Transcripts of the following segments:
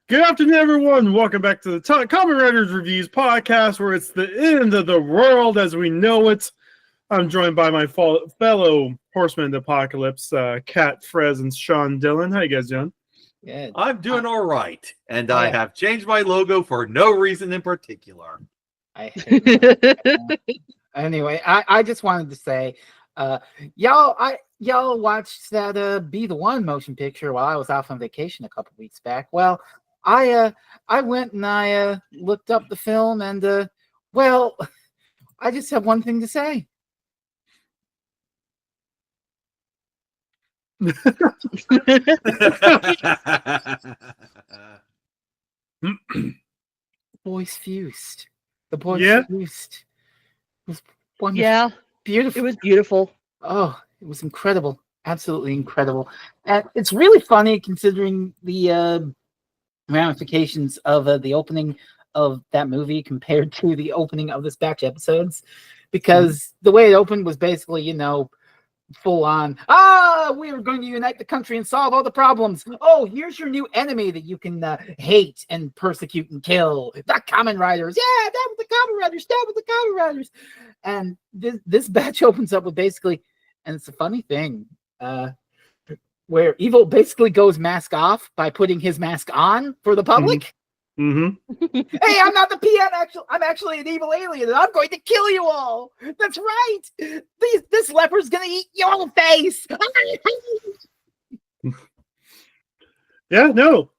Good afternoon, everyone. Welcome back to the Kamen Riders Reviews podcast, where it's the end of the world as we know it. I'm joined by my fellow Horsemen of the Apocalypse, Kat, Frez, and Sean Dillon. How you guys doing? Good. I'm doing all right, and I have changed my logo for no reason in particular. I hate that. Anyway, I just wanted to say, y'all watched that Be the One motion picture while I was off on vacation a couple weeks back. Well, I went and I looked up the film, and well, I just have one thing to say. Boys fused. The boys fused. It was wonderful. Yeah, beautiful. It was beautiful. Oh, it was incredible. Absolutely incredible. And it's really funny considering the ramifications of the opening of that movie compared to the opening of this batch episodes, because the way it opened was basically, full on, we are going to unite the country and solve all the problems. Oh, here's your new enemy that you can hate and persecute and kill. The Kamen Riders. Yeah, that was the Kamen Riders. That was the Kamen Riders. And this batch opens up with basically, and it's a funny thing, where Evil basically goes mask off by putting his mask on for the public. Mm-hmm. Hey, I'm not the PN. I'm actually an evil alien, and I'm going to kill you all. That's right. This leper's gonna eat your face. Yeah, no.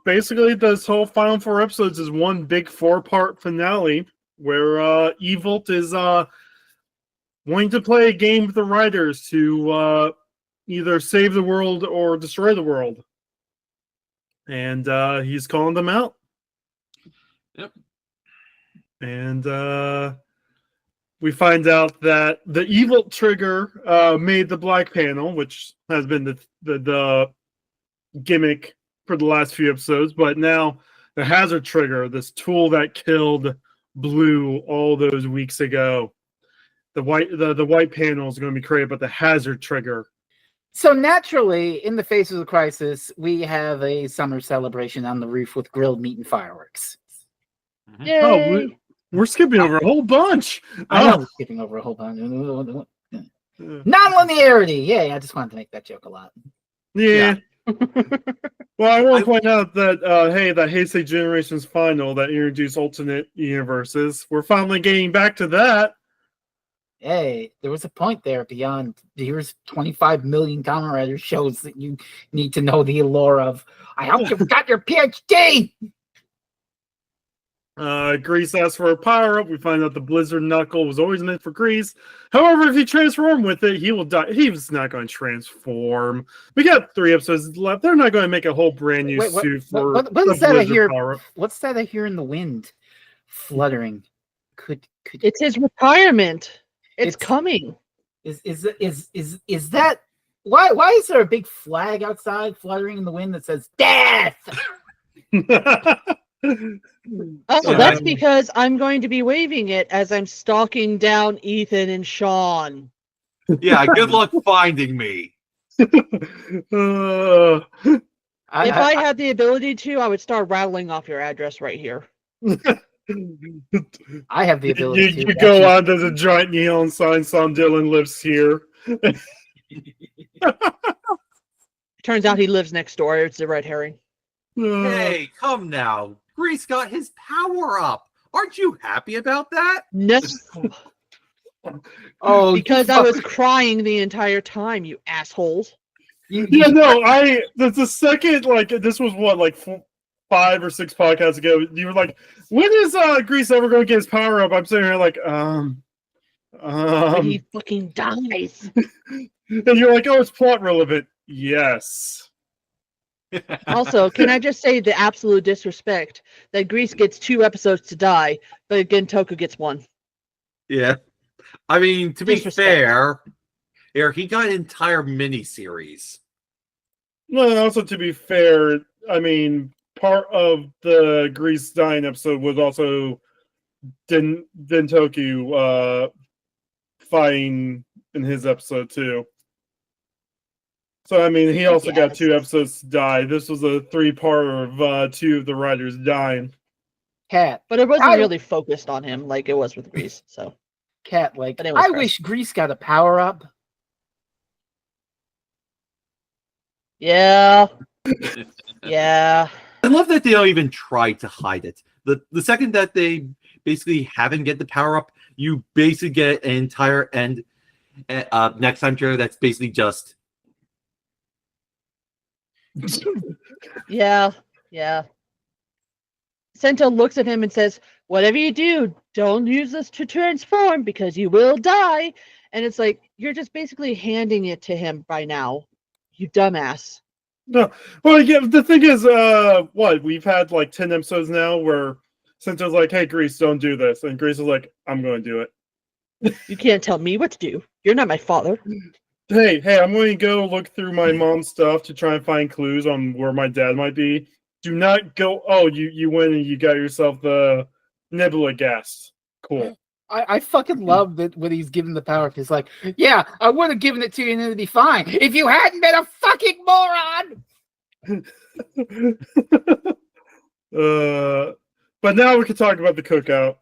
Basically, this whole final 4 episodes is one big 4-part finale where Evil is wanting to play a game with the Riders to either save the world or destroy the world, and he's calling them out. Yep. And we find out that the Evil trigger made the black panel, which has been the gimmick for the last few episodes, but now the hazard trigger, this tool that killed Blue all those weeks ago, the white panel is going to be created, but the hazard trigger. So naturally, in the face of the crisis, we have a summer celebration on the roof with grilled meat and fireworks. Yay! Oh, we're skipping over a whole bunch. I know we're skipping over a whole bunch. Non-linearity. Yay, I just wanted to make that joke a lot. Yeah. Well, I want to point out that, that Heisei Generations final that introduced alternate universes, we're finally getting back to that. Hey, there was a point there beyond. Here's 25 million Kamen Rider shows that you need to know the lore of. I hope you've got your PhD! Grease asks for a power-up. We find out the Blizzard Knuckle was always meant for Grease. However, if he transforms with it, he will die. He's not going to transform. We got 3 episodes left. They're not going to make a whole brand new suit for what is that I hear? What's that I hear in the wind? Fluttering. Could it's his retirement. It's coming. Is that why is there a big flag outside fluttering in the wind that says death? That's because I'm going to be waving it as I'm stalking down Ethan and Sean. Yeah, good luck finding me. If I had the ability to, I would start rattling off your address right here. I have the ability to. You go on, there's a giant neon sign, Sean Dillon lives here. Turns out he lives next door. It's the red herring. Hey, come now. Grease got his power up. Aren't you happy about that? No. Oh, because I was crying the entire time, you assholes. The second, this was what, 5 or 6 podcasts ago, you were like, when is Grease ever going to get his power up? I'm sitting here like, he fucking dies. And you're like, oh, it's plot relevant. Yes. Also, can I just say the absolute disrespect that Grease gets 2 episodes to die, but Gentoku gets 1. Yeah. I mean, to be fair, he got an entire miniseries. Well, also to be fair, I mean, part of the Grease dying episode was also Gentoku fighting in his episode too. So I mean, he also got Yes. 2 episodes to die. This was a 3-parter of 2 of the writers dying. Cat. But it wasn't I- really focused on him like it was with Grease. So Cat, like, But it was I fresh. wish Grease got a power up. yeah, yeah. I love that they don't even try to hide it. The second that they basically have him get the power up, you basically get an entire end next time trailer that's basically just Yeah, yeah. Sento looks at him and says, "Whatever you do, don't use this to transform because you will die." And it's like you're just basically handing it to him by now, you dumbass. No, well, yeah. The thing is, what we've had like 10 episodes now where Sento's like, "Hey, Grease, don't do this," and Grease is like, "I'm going to do it." You can't tell me what to do. You're not my father. Hey, I'm going to go look through my mom's stuff to try and find clues on where my dad might be. Do not go. Oh, you went and you got yourself the Nebula gas. Cool. I fucking love that when he's given the power. He's like, yeah, I would have given it to you and it'd be fine if you hadn't been a fucking moron. But now we can talk about the cookout.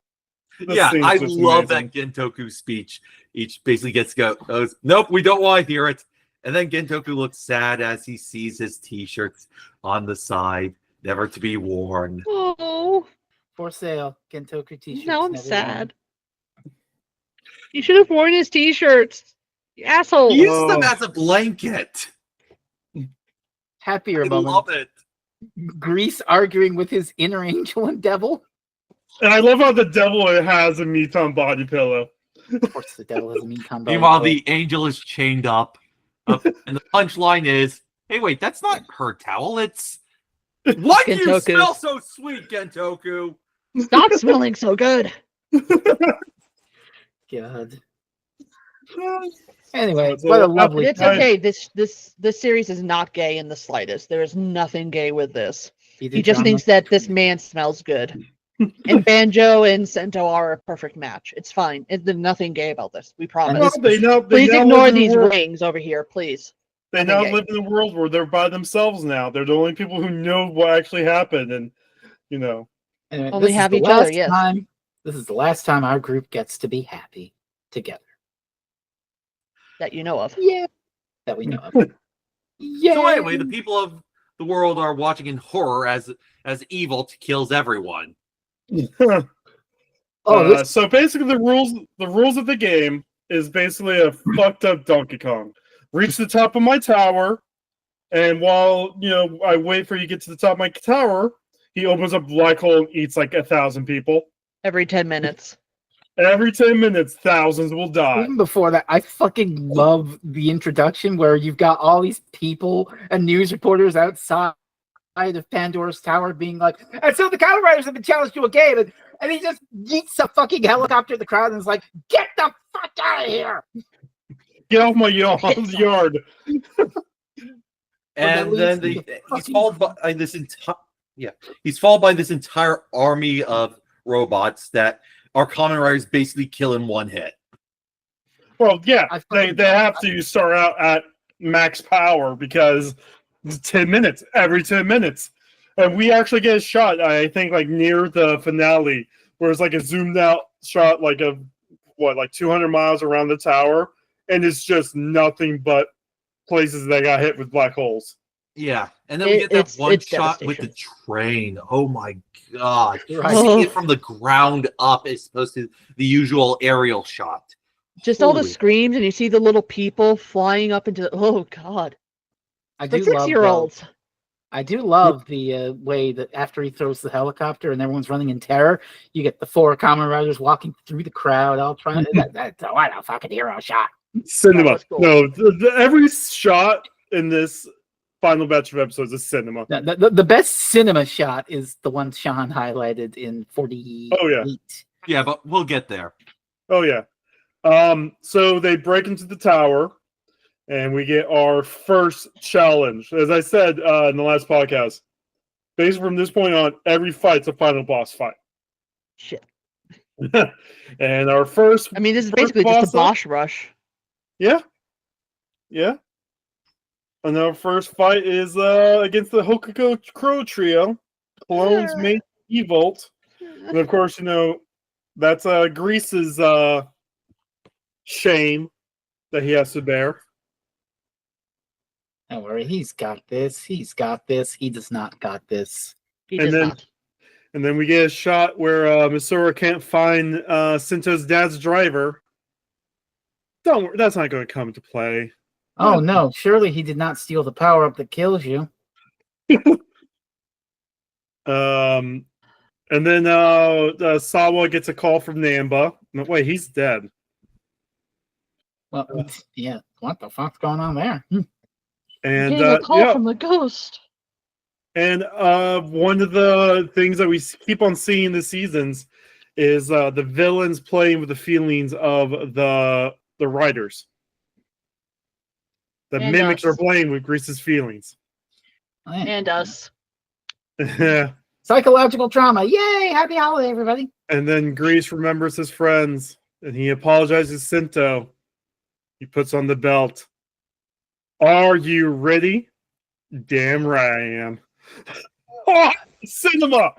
This yeah. scene's I just love amazing. that Gentoku speech. Each basically goes, nope, we don't want to hear it. And then Gentoku looks sad as he sees his T-shirts on the side, never to be worn. Oh, For sale, Gentoku t-shirts. now I'm never sad. You should have worn his t-shirts. You asshole. He uses them Oh. as a blanket. worn. Happier I moment. love it. Grease arguing with his inner angel and devil. And I love how the devil has a Meton body pillow. Of course, the devil has a mean combo. Meanwhile, the angel is chained up. And the punchline is, hey, wait, that's not her towel. It's why do you Gentoku. smell so sweet, Gentoku? Stop smelling so good. God. Anyway, So, what a but lovely. It's Right. okay. This series is not gay in the slightest. There is nothing gay with this. He He just thinks that this man smells good. And Banjo and Sento are a perfect match. It's fine. There's nothing gay about this. We promise. Well, they Please now ignore live in a these world- wings over here, please. They nothing now gay. live in a world where they're by themselves now. They're the only people who know what actually happened, and you know. Anyway, Only this is have the each other, last yes. time. This is the last time our group gets to be happy together. That you know of. Yeah, that we know of. Yeah. So anyway, the people of the world are watching in horror as evil kills everyone. So basically, the rules of the game is basically a fucked up Donkey Kong. Reach the top of my tower, and while I wait for you to get to the top of my tower, he opens up a black hole and eats like 1,000 people. Every 10 minutes. Every 10 minutes, thousands will die. Even before that, I fucking love the introduction where you've got all these people and news reporters outside of Pandora's Tower being like, and so the Kamen Riders have been challenged to a game, and he just yeets a fucking helicopter at the crowd and is like, get the fuck out of here! Get off my yard. And leads then to he's fucking- followed by this entire he's followed by this entire army of robots that our Kamen Riders basically kill in one hit. Well, yeah, I they fucking- have to start out at max power because it's 10 minutes, every 10 minutes. And we actually get a shot, I think, like near the finale, where it's like a zoomed out shot, like 200 miles around the tower, and it's just nothing but places that got hit with black holes. Yeah, and then we get that It's one shot with devastation. the train. Oh my god! Right. Seeing it from the ground up is supposed to the usual aerial shot. Just all the Holy- screams, and you see the little people flying up into. Oh God! I The do love 6-year-olds. I do love the way that after he throws the helicopter and everyone's running in terror, you get the 4 Kamen Riders walking through the crowd, all trying to. That's what a fucking hero shot. Cinema. was cool. No, every shot in this final batch of episodes is cinema. The best cinema shot is the one Sean highlighted in 48. Oh, yeah. Yeah, but we'll get there. Oh, yeah. So they break into the tower, and we get our first challenge. As I said in the last podcast, basically from this point on, every fight's a final boss fight. Shit. And our first, I mean, this is First basically just boss a up. Bosch rush. yeah. And our first fight is against the Hokuto Crow Trio. Clones Yeah. mate Evolt. And of course, that's Grease's shame that he has to bear. Don't worry, he's got this. He's got this. He does not got this. He And does then- not. And then we get a shot where Misora can't find Sento's dad's driver. Don't worry, that's not going to come into play. Oh no, surely he did not steal the power up that kills you. And then Sawa gets a call from Namba. No, wait, he's dead. Well, yeah, what the fuck's going on there? And Getting a call from the ghost. And one of the things that we keep on seeing this seasons is the villains playing with the feelings of the writers. The And mimics us. are playing with Grease's feelings. And us. And Psychological trauma. Yay! Happy holiday, everybody. then Grease remembers his friends and he apologizes to Sento. He puts on the belt. Are you ready? Damn right I am. Oh, cinema!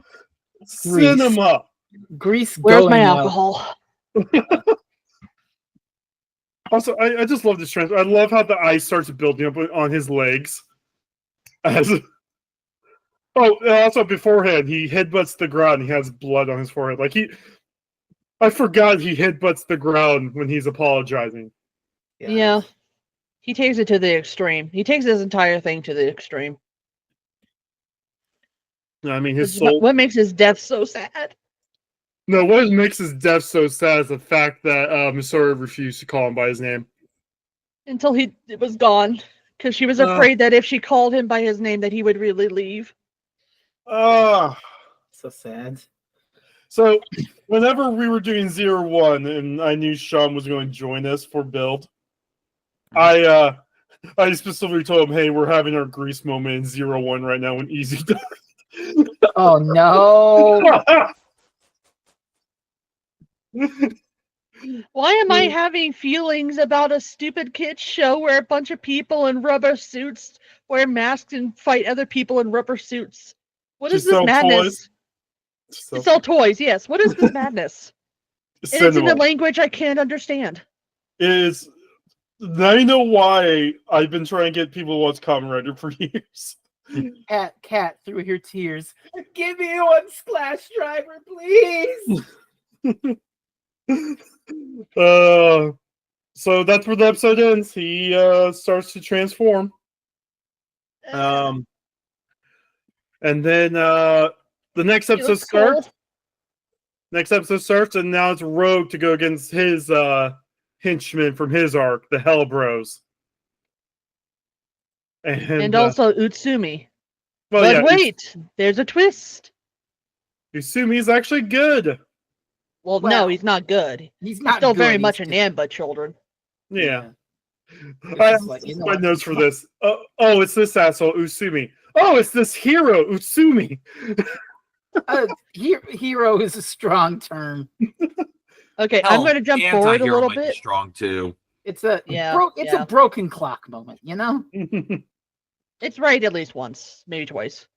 Cinema! Grease. Where's going my out. alcohol? Also, I just love this trend. I love how the ice starts building up on his legs. Also beforehand, he headbutts the ground. He has blood on his forehead. I forgot he headbutts the ground when he's apologizing. Yeah. He takes it to the extreme. He takes his entire thing to the extreme. I mean, his Which is soul. what makes his death so sad. No, what makes his death so sad is the fact that Misora refused to call him by his name. Until it was gone. Because she was afraid that if she called him by his name that he would really leave. So sad. So, whenever we were doing 0-1 and I knew Sean was going to join us for build, I specifically told him, "Hey, we're having our Grease moment in 0-1 right now when Easy does." Oh no. Why am I having feelings about a stupid kids show where a bunch of people in rubber suits wear masks and fight other people in rubber suits? What is To this sell madness? To sell toys, yes. What is this madness? And it's in Cinema a language I can't understand. is. Now you know why I've been trying to get people to watch Kamen Rider for years. Cat, through her tears. Give me one Splash Driver, please. So that's where the episode ends. He starts to transform. And then the next He episode looks starts. cool. Next episode starts, and now it's Rogue to go against his henchmen from his arc, the Hell Bros. And also Utsumi. well, But yeah, wait, there's a twist. Usumi's actually good. Well, Well, no, he's not good. He's He's not still good, very he's much a just- Namba children. Yeah. It's I just have like, you know my what? notes for this. Oh, it's this asshole, Usumi. Oh, it's this hero, Utsumi. Hero is a strong term. Okay, Hell, I'm going to jump forward a anti-hero little might be bit. strong too. It's a Yeah, it's yeah. a broken clock moment, you know? It's right at least once, maybe twice.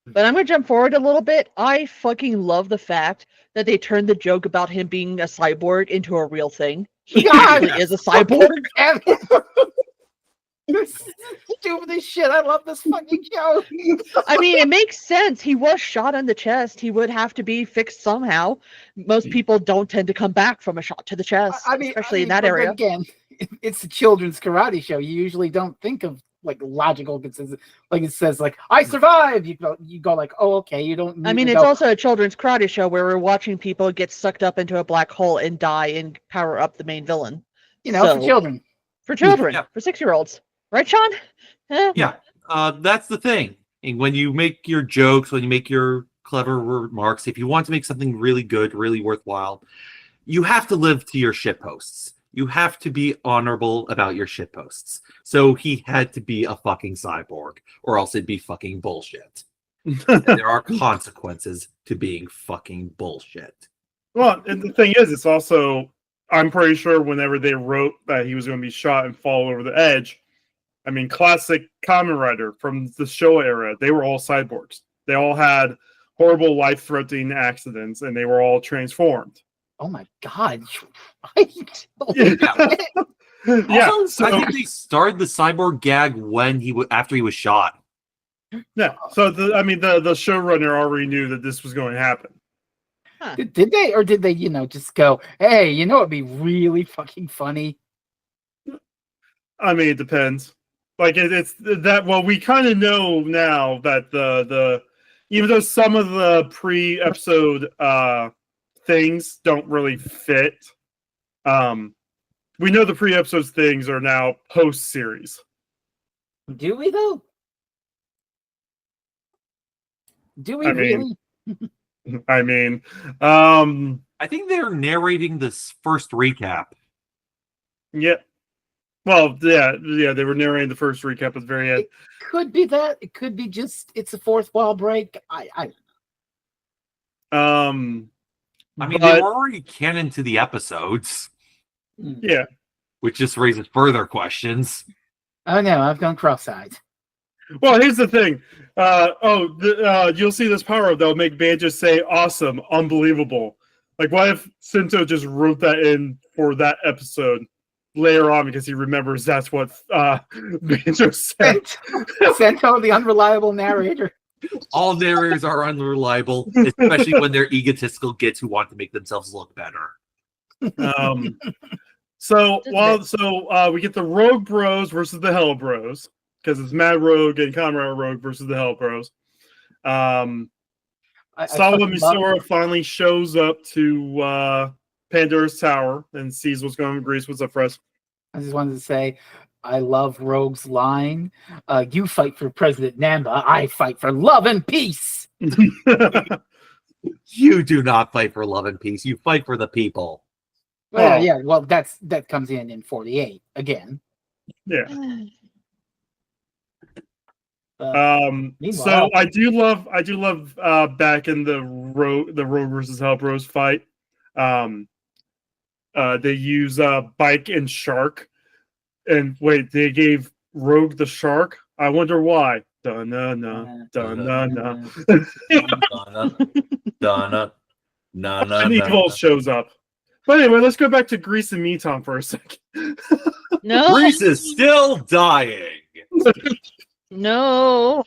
But I'm going to jump forward a little bit. I fucking love the fact that they turned the joke about him being a cyborg into a real thing. He God, actually is a cyborg. Stupid as shit. I love this fucking show. I mean, it makes sense. He was shot in the chest. He would have to be fixed somehow. Most people don't tend to come back from a shot to the chest, especially in that but area. Again, it's a children's karate show. You usually don't think of like logical consistency. Like it says, like I survived. You go like, oh okay. You don't. I need mean, to it's go, also a children's karate show where we're watching people get sucked up into a black hole and die and power up the main villain. for children. For children, Yeah. for 6-year-olds. Right, Sean? Eh? Yeah, that's the thing. And when you make your jokes, when you make your clever remarks, if you want to make something really good, really worthwhile, you have to live to your shit posts. You have to be honorable about your shit posts. So he had to be a fucking cyborg, or else it'd be fucking bullshit. And there are consequences to being fucking bullshit. Well, and the thing is, it's also, I'm pretty sure whenever they wrote that he was going to be shot and fall over the edge, I mean, classic Kamen Rider from the Showa era. They were all cyborgs. They all had horrible, life-threatening accidents, and they were all transformed. Oh my god! Right? Yeah. Also, So, I think they started the cyborg gag when after he was shot. yeah. So the showrunner already knew that this was going to happen. Did they, or did they, just go, hey, it'd be really fucking funny? I mean, it depends. Like it's that. Well, we kind of know now that the even though some of the pre-episode things don't really fit, we know the pre-episode things are now post-series. Do we though? Do we I mean, really? I mean, I think they're narrating this first recap. yeah. Well, yeah, they were narrating the first recap at the very end. It could be that. It could be just it's a fourth wall break. I I mean, but- they were already canon to the episodes, yeah. which just raises further questions. Oh no, I've gone cross-eyed. Well, here's the thing. You'll see this power up that'll make Banjo say "awesome," "unbelievable." Like, what if Sento just wrote that in for that episode later on because he remembers that's what Banjo said? Sento, the unreliable narrator. All narrators are unreliable, especially when they're egotistical gits who want to make themselves look better. We get the Rogue Bros versus the Hell Bros because it's Mad Rogue and Comrade Rogue versus the Hell Bros. Sawa Misora finally shows up to Pandora's Tower and sees what's going on in Greece. What's up, Fres? I just wanted to say, I love Rogue's line. You fight for President Namba. I fight for love and peace. You do not fight for love and peace. You fight for the people. Well, Oh. yeah. Well, that comes in 48 again. Yeah. Meanwhile- So I do love back in the Rogue versus Hell Bros fight. They use Bike and Shark, and wait, they gave Rogue the shark. I wonder why. Dun dun dun dun dun dun. And Evil shows up. But anyway, let's go back to Grease and Meton for a second. No, Grease is still dying. no.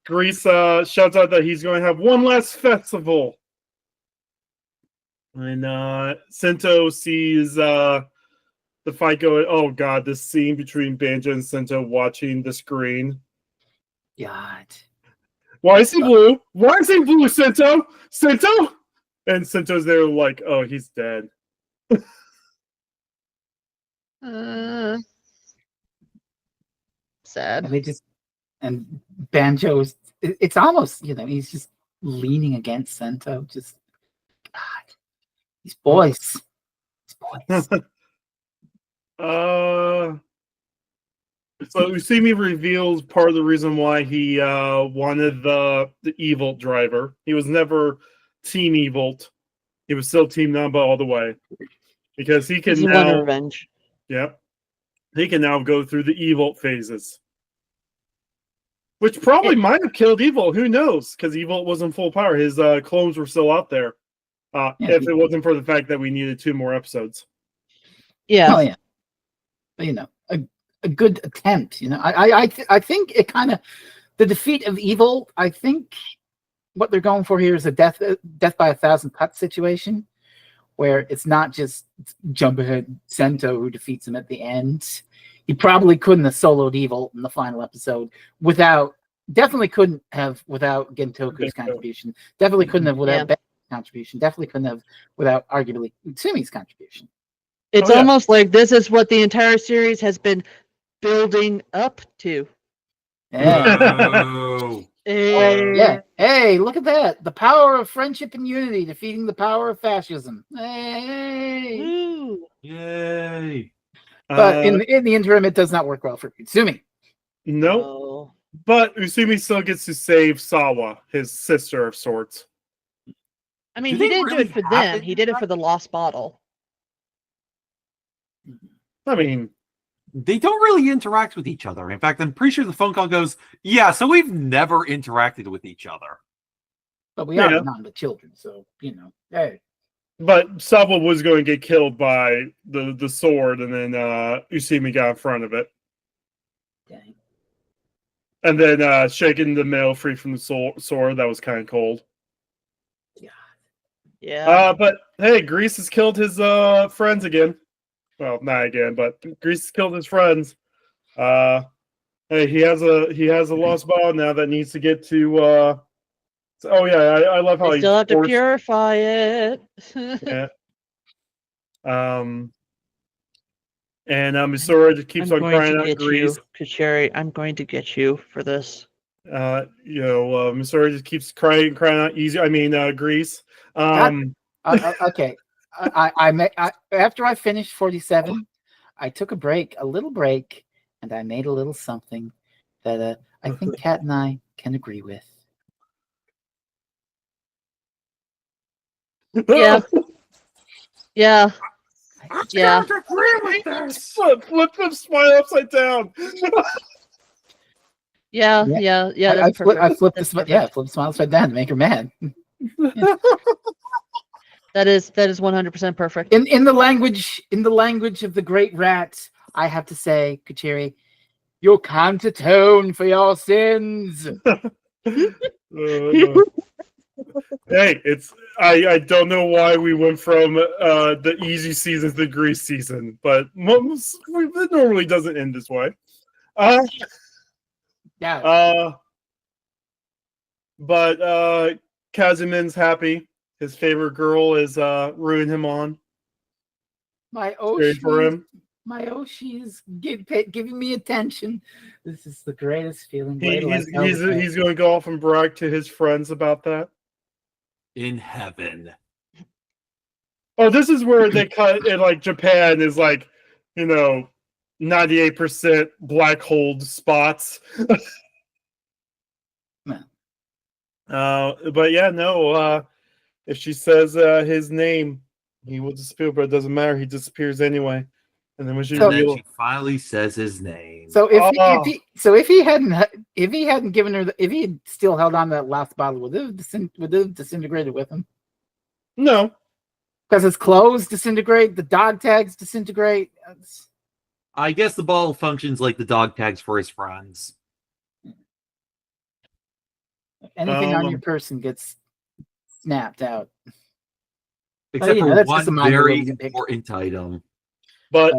Grease shouts out that he's going to have one last festival. And Sento sees the fight going. Oh god, this scene between Banjo and Sento watching the screen. God. Why is he blue? Why is he blue, Sento? Sento? And Sento's there like, oh, he's dead. Sad. And they just, and Banjo's, it's almost, he's just leaning against Sento. Just, God, these boys. So Usumi reveals part of the reason why he wanted the Evil driver. He was never Team Evil. He was still Team Namba all the way. Because he can He now won revenge. Yep. He can now go through the Evil phases. Which probably might have killed Evil. Who knows? Because Evil was in full power. His clones were still out there. If it wasn't for the fact that we needed 2 more episodes. Yeah. Oh, yeah. But, a good attempt. I think it kind of, the defeat of Evil, I think what they're going for here is a death by 1,000 cuts situation, where it's not just jump ahead Sento who defeats him at the end. He probably couldn't have soloed Evil in the final episode definitely couldn't have without Gentoku's contribution. Definitely couldn't have without Ben's contribution. Definitely couldn't have without arguably Utsumi's contribution. It's almost like this is what the entire series has been building up to. Yeah. Oh. Yeah. Hey, look at that. The power of friendship and unity defeating the power of fascism. Hey. Woo. Yay. But in the interim, it does not work well for Utsumi. Nope. Oh. But Usumi still gets to save Sawa, his sister of sorts. I mean, Do he they didn't do really it for have them. it? He did it for the lost bottle. I mean, they don't really interact with each other. In fact, I'm pretty sure the phone call goes, "Yeah, so we've never interacted with each other." But we Yeah. are not the children, so hey. But Sabo was going to get killed by the sword, and then Usimi got in front of it. Dang. And then shaking the male free from the sword. That was kind of cold. Yeah. But hey, Grease has killed his friends again. Well, not again, but Grease has killed his friends. Hey, he has a lost ball now that needs to get to. Oh yeah, I love how They he still have to forced- purify it. Yeah. And Misora just keeps I'm on going crying to out get Grease. you, Kacheri. I'm going to get you for this. Misora just keeps crying out easy. I mean, Grease. Okay. After I finished 47, I took a little break, and I made a little something that I think Kat and I can agree with. Yeah. Yeah. Yeah. Agree with this. Flip them smile upside down. Yeah. I That's perfect. flipped That's the I flipped the smile upside down to make her mad. That is 100% perfect. In the language of the great rat, I have to say, Kachiri, you can't atone for your sins. Hey, it's I don't know why we went from the easy season to the Grease season, but it normally doesn't end this way. Yeah. But Kazumin's happy. His favorite girl is rooting him on. My Great for Oshi, him. my Oshi is giving me attention. This is the greatest feeling. He's going to go off and brag to his friends about that. In heaven. Oh, this is where they cut it. Like Japan is like, 98% black hole spots. But yeah, no. If she says his name, he will disappear. But it doesn't matter. He disappears anyway. And then when she And then she finally says his name. So if he hadn't given her if he had still held on to that last bottle, would it have disintegrated with him? No, because his clothes disintegrate, the dog tags disintegrate. I guess the bottle functions like the dog tags for his friends. Anything on your person gets snapped out. Except for that's one just a minor very little nitpick. important item. But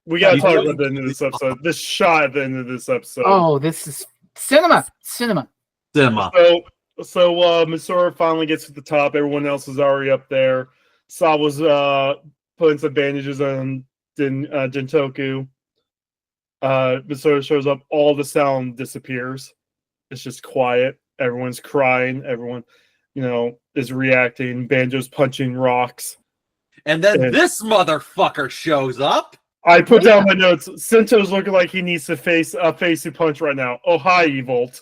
we gotta You talk know- about the end of this episode. This shot at the end of this episode. Oh, this is cinema. Cinema. So Misora finally gets to the top. Everyone else is already up there. Saw was putting some bandages on Jintoku. Misora shows up. All the sound disappears. It's just quiet. Everyone's crying. Everyone, is reacting. Banjo's punching rocks. And then this motherfucker shows up. I put down my notes. Sento's looking like he needs to face a face-to punch right now. Oh, hi, Evolt.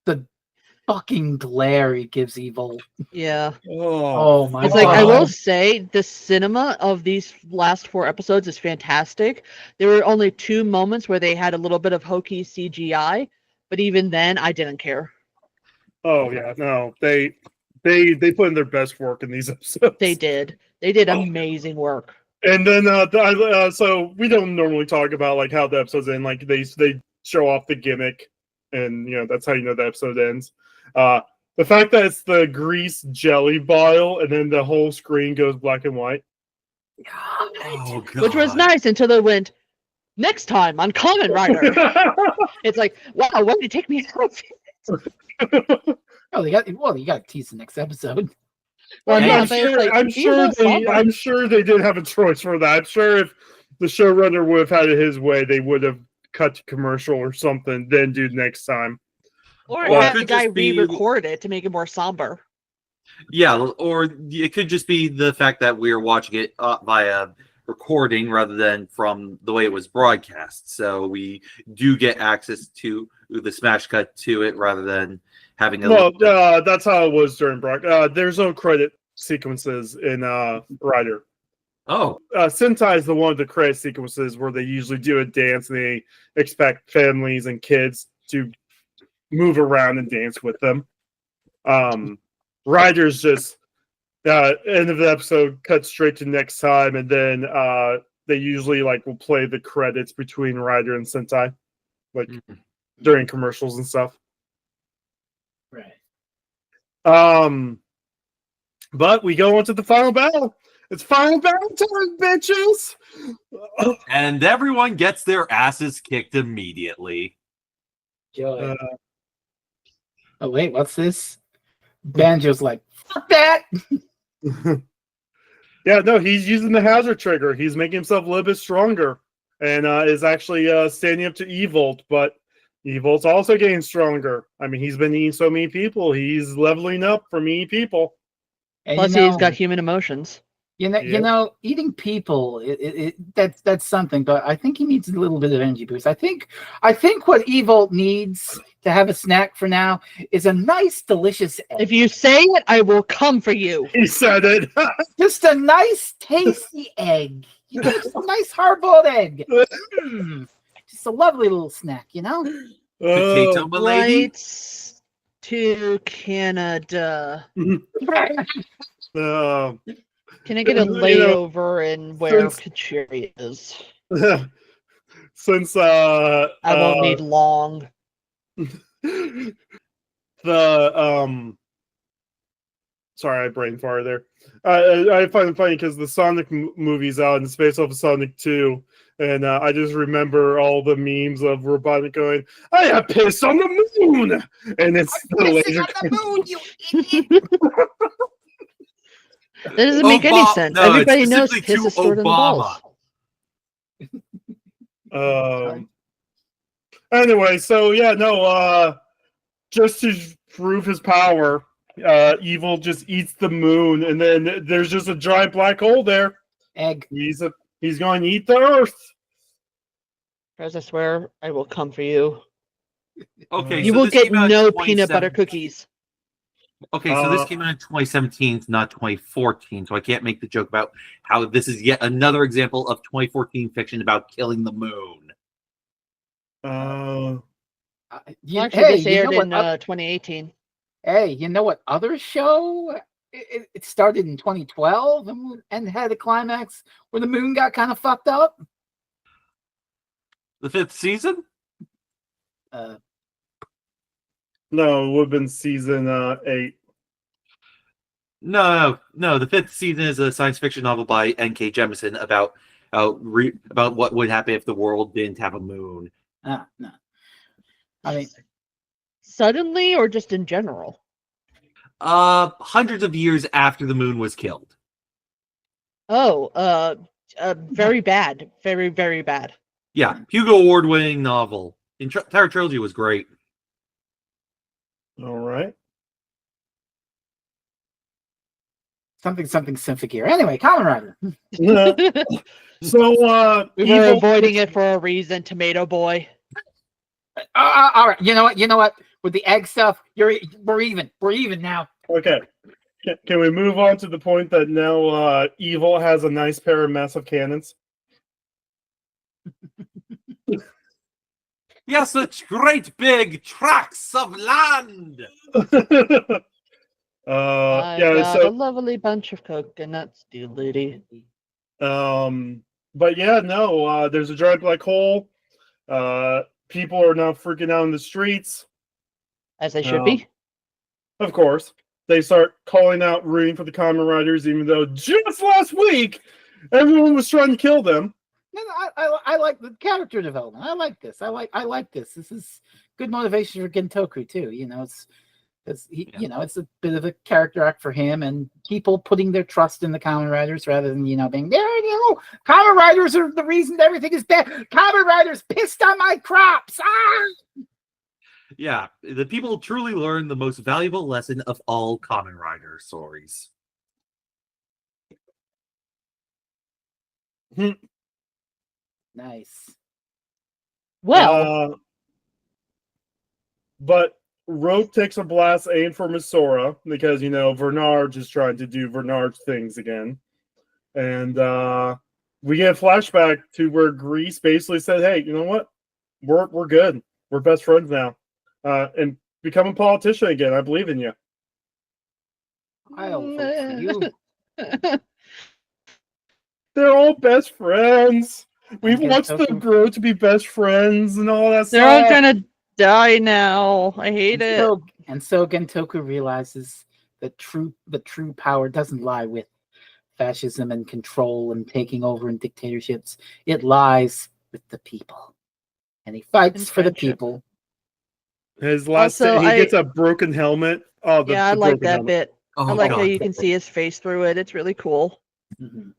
The fucking glare he gives Evil. Yeah. Oh my It's god. like, I will say the cinema of these last 4 episodes is fantastic. There were only 2 moments where they had a little bit of hokey CGI, but even then I didn't care. Oh yeah, no, they put in their best work in these episodes. They did amazing work. And then so we don't normally talk about like how the episodes end. Like they show off the gimmick, and that's how the episode ends. The fact that it's the grease jelly bottle, and then the whole screen goes black and white. Oh, God. Which was nice until they went next time on Kamen Rider. It's like, wow, why did you take me out? Oh, you got to tease the next episode. Well, Yeah, I'm but it's sure. like, I'm sure they did have a choice for that. I'm sure if the showrunner would have had it his way, they would have cut to commercial or something, then do next time. Or Or it have the could guy just be- re-record it to make it more somber. Yeah, or it could just be the fact that we're watching it via recording rather than from the way it was broadcast. So we do get access to the smash cut to it rather than having a. Well, that's how it was during broadcast. There's no credit sequences in Rider. Sentai is the one of the credit sequences where they usually do a dance and they expect families and kids to move around and dance with them. Riders just end of the episode, cut straight to next time, and then they usually will play the credits between Rider and Sentai, during commercials and stuff. Right. But we go on to the final battle. It's final battle time, bitches! And everyone gets their asses kicked immediately. Joy. Oh wait, what's this? Banjo's like, fuck that! Yeah, no, he's using the hazard trigger. He's making himself a little bit stronger, and is actually standing up to Evolt. But Evolt's also getting stronger. I mean, he's been eating so many people. He's leveling up from eating people. And Plus, he's got human emotions. You know, eating people, that's something. But I think he needs a little bit of energy boost. I think what Evolt needs to have a snack for now is a nice, delicious egg. If you say it, I will come for you. He said it. Just a nice, tasty egg. You know, just a nice hard-boiled egg. Just a lovely little snack, you know? Potato milady? Flights to Canada. Can I get a layover in where Kachiri is? Since I won't need long. Sorry, I brain farted there. I find it funny because the Sonic movie's out and Space Alpha Sonic 2, and I just remember all the memes of Robotnik going, "I have pissed on the moon," and it's the laser. On the moon, you idiot! That doesn't make any sense. No, Everybody it's knows specifically piss to is stored in the balls. Anyway, so yeah, no. Just to prove his power, Evil just eats the moon, and then there's just a giant black hole there. Egg. He's going to eat the Earth. As I swear, I will come for you. Okay, You so will this get came out in no peanut butter 2017. cookies. Okay, so this came out in 2017, not 2014. So I can't make the joke about how this is yet another example of 2014 fiction about killing the moon. Actually, hey, this aired you know in what, 2018. hey, you know what other show? It started in 2012 and had a climax where the moon got kind of fucked up. The 5th season? No, it would have been season 8. No. The 5th season is a science fiction novel by N.K. Jemisin about what would happen if the world didn't have a moon. No. I mean, Suddenly or just in general? Hundreds of years after the moon was killed. Oh, very bad. Very, very bad. Yeah, Hugo Award-winning novel. The entire trilogy was great. All right. something Symphic here. Anyway, Kamen Rider. So We were avoiding it for a reason, Tomato Boy. All right. You know what? With the egg stuff, we're even. We're even now. Okay. Can we move on to the point that now Evil has a nice pair of massive cannons? Yeah, such great big tracts of land. I Yeah. got a So lovely bunch of coconuts, doodly. but yeah, no. There's a giant black hole. People are now freaking out in the streets. As they should be. Of course, they start calling out, rooting for the Kamen Riders, even though just last week everyone was trying to kill them. No, I like the character development. I like this. I like this. This is good motivation for Gentoku too. You know, you know, it's a bit of a character arc for him and people putting their trust in the Kamen Riders rather than being there. Kamen Riders are the reason everything is bad. Kamen Riders pissed on my crops. Ah! Yeah, the people truly learn the most valuable lesson of all Kamen Rider stories. Nice. Well, but Rogue takes a blast aim for Misora because Vernard is trying to do Vernard things again. And we get a flashback to where Grease basically said, "Hey, you know what? We're good. We're best friends now, and become a politician again. I believe in you." I'll vote for you. They're all best friends. We've And watched them Gentoku- grow to be best friends and all that They're all stuff. gonna die now. I hate it. And so Gentoku realizes that the true power doesn't lie with fascism and control and taking over and dictatorships. It lies with the people. And he fights And for the friendship. people. His last Also, he gets a broken helmet. Oh, Yeah, I the like broken that helmet. bit. Oh, I like how God. you can see his face through it. It's really cool. Mhm.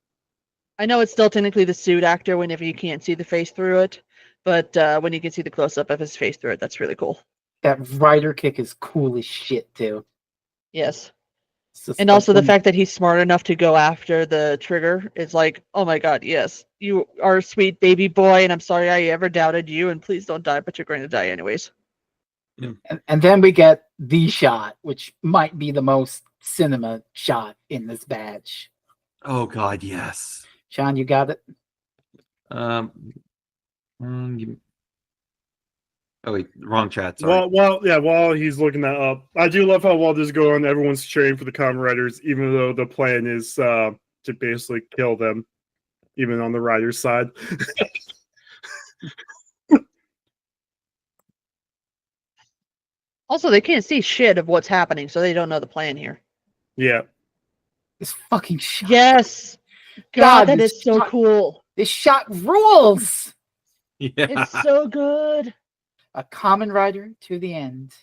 I know it's still technically the suit actor whenever you can't see the face through it, but when you can see the close up of his face through it, that's really cool. That rider kick is cool as shit too. Yes. It's just And like also the when- fact that he's smart enough to go after the trigger is like, oh my god, yes, you are a sweet baby boy, and I'm sorry I ever doubted you, and please don't die, but you're going to die anyways. and then we get the shot, which might be the most cinema shot in this batch. Oh God, yes. Sean, you got it? Um. Oh wait, wrong chat. Sorry. While he's looking that up, I do love how while this is going on, everyone's cheering for the Kamen Riders, even though the plan is to basically kill them, even on the Riders' side. Also, they can't see shit of what's happening, so they don't know the plan here. Yeah. This fucking shot. Yes! God, God, that this is so shot- cool. This shot rules. Yeah. It's so good. A Kamen Rider to the end.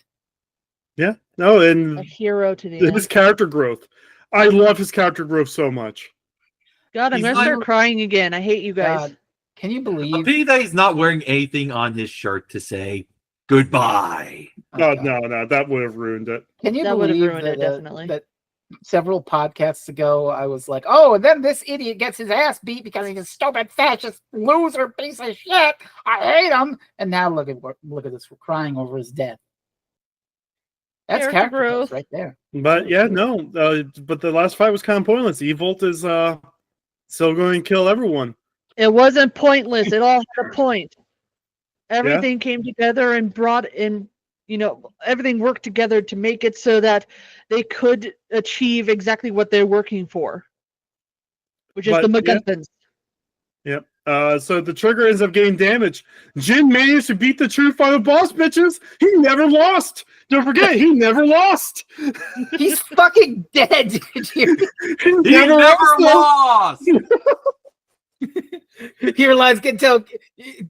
Yeah. No, A and hero to the his end. character growth. I love his character growth so much. God, I'm He's gonna not- start crying again. I hate you guys. God, can you A believe? pity that he's not wearing anything on his shirt to say goodbye. Oh, Oh, God. no, that would have ruined it. Can you That would have believe ruined that, it, definitely. that several podcasts ago I was like, oh, and then this idiot gets his ass beat because he's a stupid fascist loser piece of shit. I hate him. And now look at this. We're crying over his death. That's Character character growth growth. right there. But yeah, no. But the last fight was kind of pointless. Evolt is still going to kill everyone. It wasn't pointless. It all had a point. Everything came together and brought in, everything worked together to make it so that they could achieve exactly what they're working for, which is But, the yeah. MacGuffins. Yep. So the trigger ends up getting damaged. Jin managed to beat the true final boss, bitches. He never lost. Don't forget, he never lost. He's fucking dead. He He never never lost. lost. Here lies Ginto.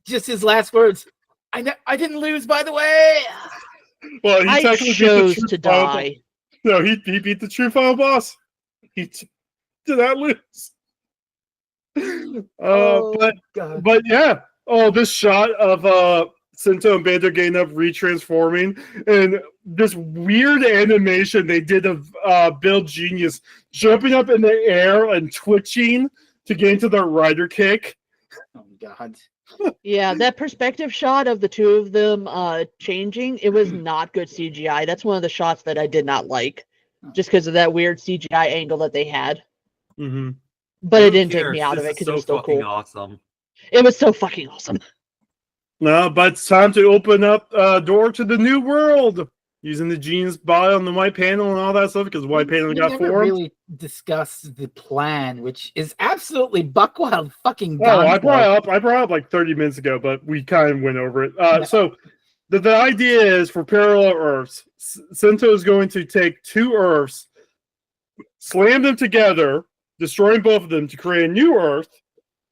Just his last words. I didn't lose, by the way. Well, he I technically chose beat the to true final die. boss. No, he beat the true final boss. He did not lose. God. But yeah. Oh, this shot of Sento and Bando getting up, retransforming, and this weird animation they did of Bill Genius jumping up in the air and twitching to get into the rider kick. Oh God. Yeah, that perspective shot of the two of them changing, it was not good CGI. That's one of the shots that I did not like, just because of that weird CGI angle that they had. Mm-hmm. But Who it didn't take cares? me out of This it is because it was so so fucking cool. awesome. It was so fucking awesome. No, but it's time to open up a door to the new world using the Genius bot on the white panel and all that stuff because white panel We got never formed. really discussed the plan, which is absolutely buckwild fucking Oh, I gonzo. brought up like 30 minutes ago, but we kind of went over it. No. So the idea is for parallel Earths, Sento is going to take two Earths, slam them together, destroying both of them to create a new Earth,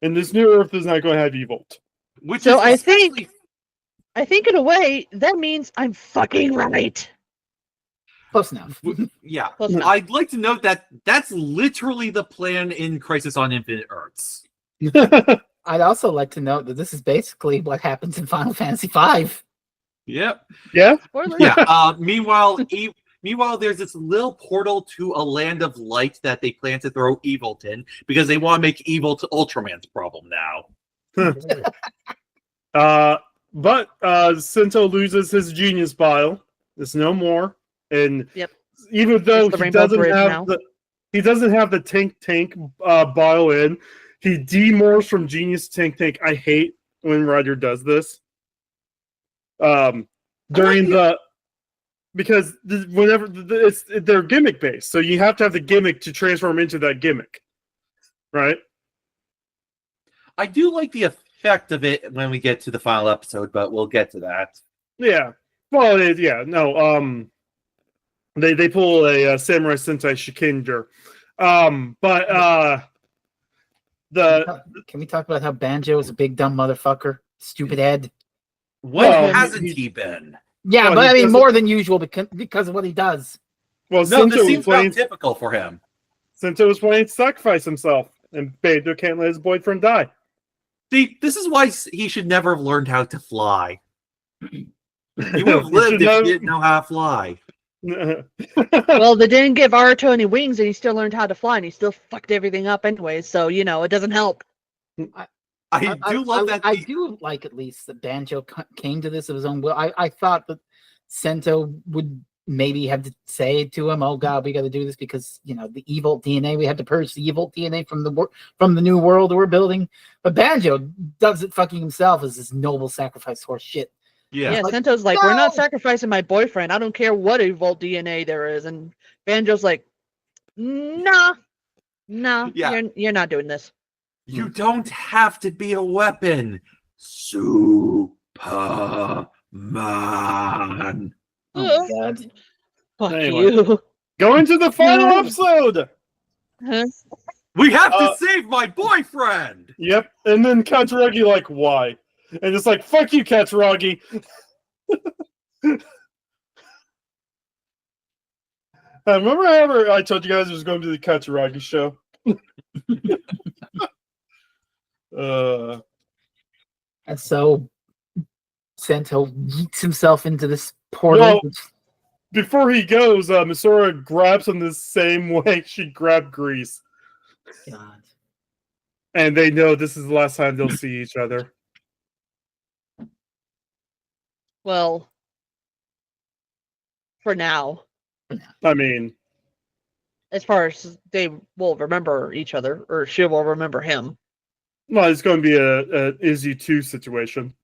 and this new Earth is not going to have Evolt. Which So is I especially think in a way that means I'm fucking right. Close enough. yeah. Close enough. I'd like to note that that's literally the plan in Crisis on Infinite Earths. I'd also like to note that this is basically what happens in Final Fantasy V. Yep. Yeah? Spoilers. Yeah. Meanwhile, there's this little portal to a land of light that they plan to throw Evolt in because they want to make Evolt Ultraman's problem now. But Sento loses his Genius Bile. There's no more. And Yep. even though It's the he Rainbow doesn't Bridge have now. He doesn't have the tank bottle in. He demorphs from genius to tank. I hate when Roger does this. During because whenever they're gimmick based, so you have to have the gimmick to transform into that gimmick, right? I do like the effect of it when we get to the final episode, but we'll get to that. Yeah. Well, they pull a Samurai Sentai Shikinger. Can we talk about how Banjo is a big dumb motherfucker? Stupid head. When Well, hasn't he been? Yeah, Well, but he I mean doesn't- more than usual because of what he does. Well, No, this Sento seems was playing. about typical for him. Sento was planning to sacrifice himself, and Banjo can't let his boyfriend die. See, this is why he should never have learned how to fly. He would have He lived should if never- he didn't know how to fly. Well, they didn't give Aruto any wings, and he still learned how to fly, and he still fucked everything up anyway. So it doesn't help. I do love that. I do like at least that Banjo came to this of his own will. I thought that Sento would maybe have to say to him, "Oh God, we got to do this because the evil DNA. We had to purge the evil DNA from the new world we're building." But Banjo does it fucking himself as this noble sacrifice horse shit. Yeah, Like, Sento's like, we're not no! sacrificing my boyfriend. I don't care what evil DNA there is. And Banjo's like, nah, Yeah. you're not doing this. You don't have to be a weapon. Superman. Oh my God. Fuck Anyway. you. Going to the final episode. Huh? We have to save my boyfriend. Yep. And then Katsuragi like, why? And it's like, fuck you, Katsuragi. Remember I told you guys it was going to be the Katsuragi show? And so Sento yeets himself into this portal. Well, before he goes, Misora grabs him the same way she grabbed Grease. God. And they know this is the last time they'll see each other. Well, for now, I mean, as far as they will remember each other, or she will remember him. well, it's going to be a Izzy 2 situation.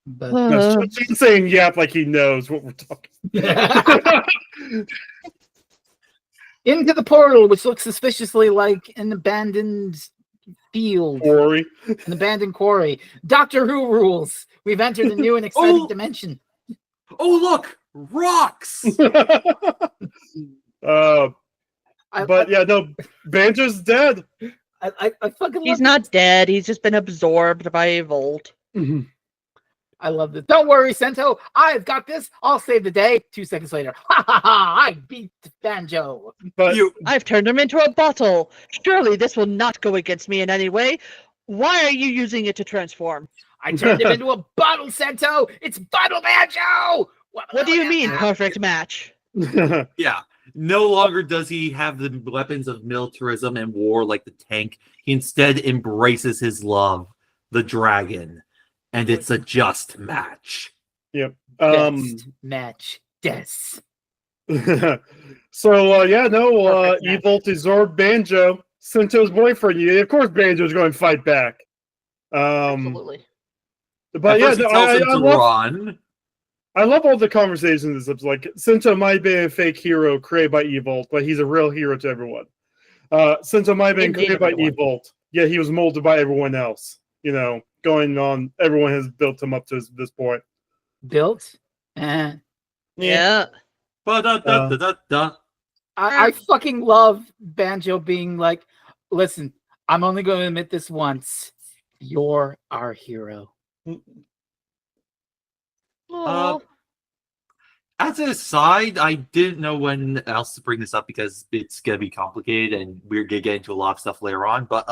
But No, she's saying yap like he knows what we're talking into the portal, which looks suspiciously like an abandoned field, Ori. an abandoned quarry. Doctor Who rules. We've entered a new and exciting dimension. Oh, look, rocks. Banjo's dead. I fucking He's love not dead. He's just been absorbed by a Volt. I love this. Don't worry, Sento. I've got this. I'll save the day. 2 seconds later. Ha ha ha! I beat Banjo. But I've turned him into a bottle. Surely this will not go against me in any way. Why are you using it to transform? I turned him into a bottle, Sento. It's Bottle Banjo. What do you mean, perfect match? Yeah. No longer does he have the weapons of militarism and war like the tank. He instead embraces his love, the dragon. And it's a just match. Yep. Best match. Yes. So Perfect match. Evolt is Zord Banjo, Sento's boyfriend. Yeah, of course Banjo's going to fight back. Absolutely. But At first he tells him to run. I love all the conversations. It's like Sento might be a fake hero created by Evolt, but he's a real hero to everyone. Sento might have been He made created by everyone. Evolt, yet he was molded by everyone else. Going on, everyone has built him up to this point. Built. Yeah. Ba-da-da-da-da-da. I fucking love Banjo being like, listen, I'm only going to admit this once. You're our hero. Aw. As an aside, I didn't know when else to bring this up because it's gonna be complicated and we're gonna get into a lot of stuff later on. But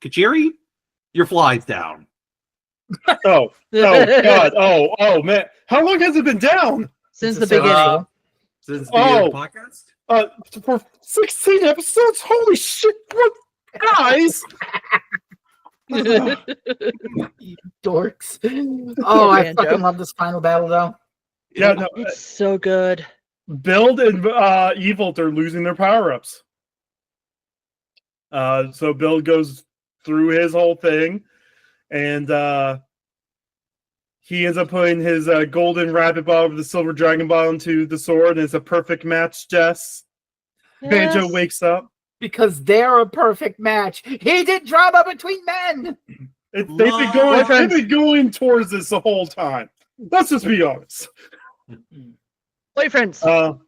Kachiri, your fly's down. Oh God! Oh man! How long has it been down? Since the It's a beginning. Since the beginning of the podcast. For 16 episodes. Holy shit! What, guys? You dorks. Oh, I Banjo. fucking love this final battle though. Yeah, no, It's so good. Build and Evil are losing their power-ups. So Build goes through his whole thing, and he ends up putting his golden rabbit ball with the silver dragon ball into the sword, and it's a perfect match, Jess. Banjo Yes. wakes up. Because they're a perfect match. He did drama between men. They've been Boyfriends. going towards this the whole time. Let's just be honest. Boyfriends.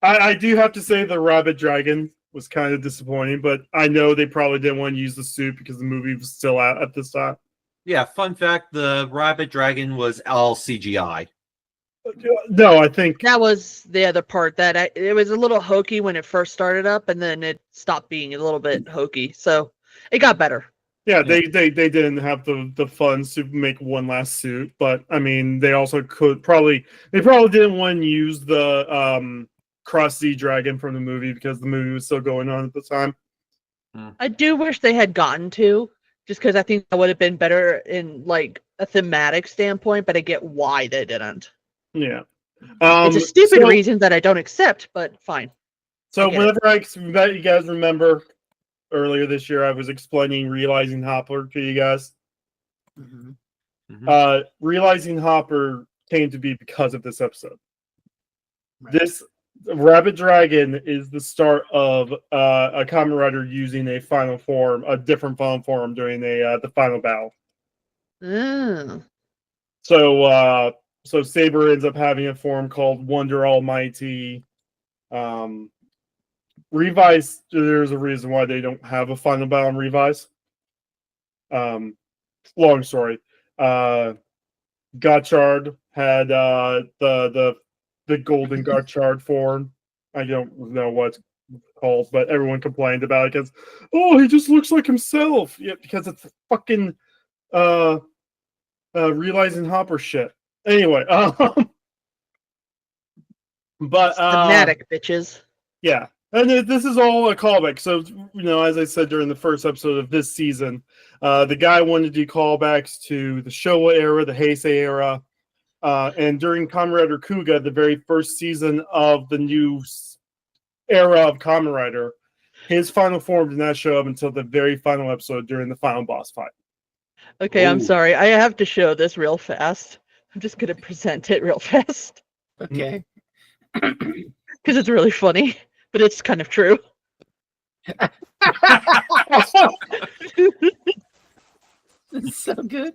I do have to say the rabbit dragon was kind of disappointing, but I know they probably didn't want to use the suit because the movie was still out at this time. Yeah, fun fact: the rabbit dragon was all CGI. No, I think That was the other part that it was a little hokey when it first started up, and then it stopped being a little bit hokey. So it got better. yeah, they didn't have the funds to make one last suit, but I mean they also probably didn't want to use the Cross Z Dragon from the movie because the movie was still going on at the time. I do wish they had gotten to, just because I think that would have been better in like a thematic standpoint, but I get why they didn't. Yeah, It's a stupid so- reason that I don't accept, but fine. So I get whenever I bet you guys remember earlier this year, I was explaining Realizing Hopper to you guys. Mhm. Realizing Hopper came to be because of this episode. Right. This Rabbit Dragon is the start of a Kamen Rider using a final form, a different final form during the final battle. Mm. So Saber ends up having a form called Wonder Almighty. Revise, there's a reason why they don't have a final battle in Revise. Long story. Gotchard had the golden Gotchard form. I don't know what it's called, but everyone complained about it because, oh, he just looks like himself. Yeah, because it's fucking Realizing Hopper shit. Anyway, but Thematic, bitches. yeah, and this is all a callback. So, as I said during the first episode of this season, the guy wanted to do callbacks to the Showa era, the Heisei era, and during Kamen Rider Kuga, the very first season of the new era of Kamen Rider, his final form did not show up until the very final episode during the final boss fight. Okay, I'm Ooh. sorry. I have to show this real fast. I'm just gonna present it real fast Okay. because it's really funny, but it's kind of true. It's so good.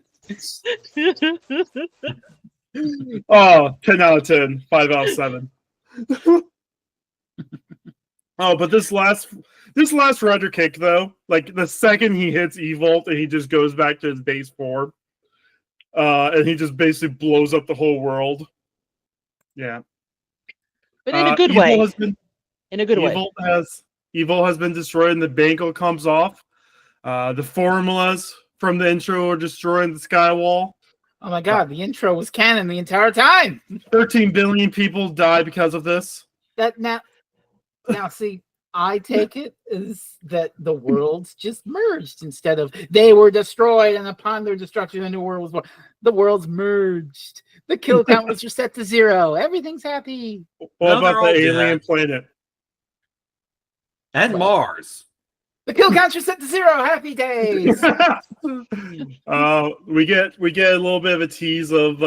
Oh, 10 out of 10, 5 out of 7. Oh, but this last Rider kick though, like the second he hits Evolt and he just goes back to his base form, and he just basically blows up the whole world. Yeah, But in a good Evil way. has been In a good way. Evil has been destroyed and the bangle comes off. The formulas from the intro are destroying the skywall. Oh my god, the intro was canon the entire time. 13 billion people die because of this. That now see, I take it as that the worlds just merged instead of they were destroyed, and upon their destruction, a new world was born. The worlds merged. The kill count was reset to 0. Everything's happy. What No, about they're the all alien dead. planet? And Mars. The kill count's reset to 0. Happy days. We get a little bit of a tease of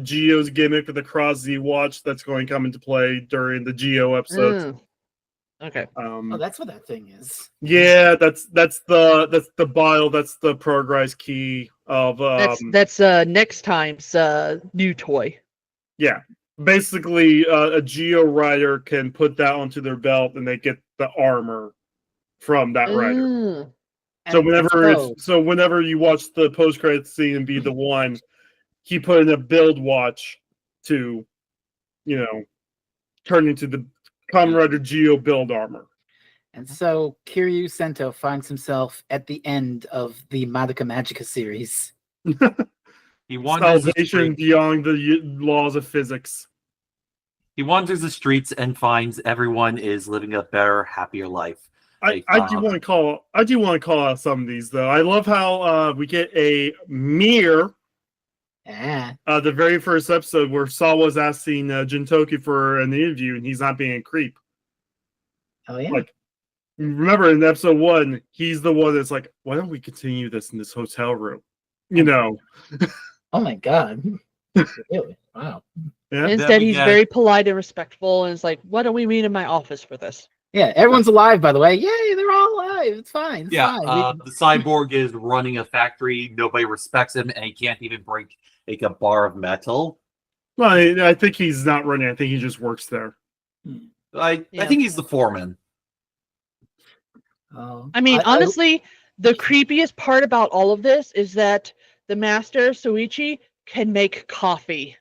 Geo's gimmick with the Cross Z watch that's going to come into play during the Geo episodes. Okay. Oh, that's what that thing is. Yeah, that's the bile, that's the progress key of That's next time's new toy. yeah. Basically, a Geo rider can put that onto their belt and they get the armor from that rider. Mm. So And whenever you watch the post credit scene and be the one, he put in a build watch to, turn into the Kamen Rider Geo build armor. And so Kiryu Sento finds himself at the end of the Madoka Magica series. He wanders the Salvation streets. beyond the laws of physics. He wanders the streets and finds everyone is living a better, happier life. I Like, do want to call out some of these though. I love how we get a mirror Yeah. The very first episode where Saul was asking Jintoki for an interview and he's not being a creep. Oh yeah. Like, remember in episode 1, he's the one that's like, why don't we continue this in this hotel room? You know. Oh my god. Really? Wow. Yeah. Instead, we he's get- very polite and respectful, and it's like, "Why don't we meet in my office for this?" Yeah, everyone's alive, by the way. Yay, they're all alive. It's fine. It's Yeah, fine. the cyborg is running a factory. Nobody respects him, and he can't even break like a bar of metal. Well, I think he's not running. I think he just works there. I Yeah. think he's the foreman. Oh, I mean, honestly, the creepiest part about all of this is that the master Soichi can make coffee.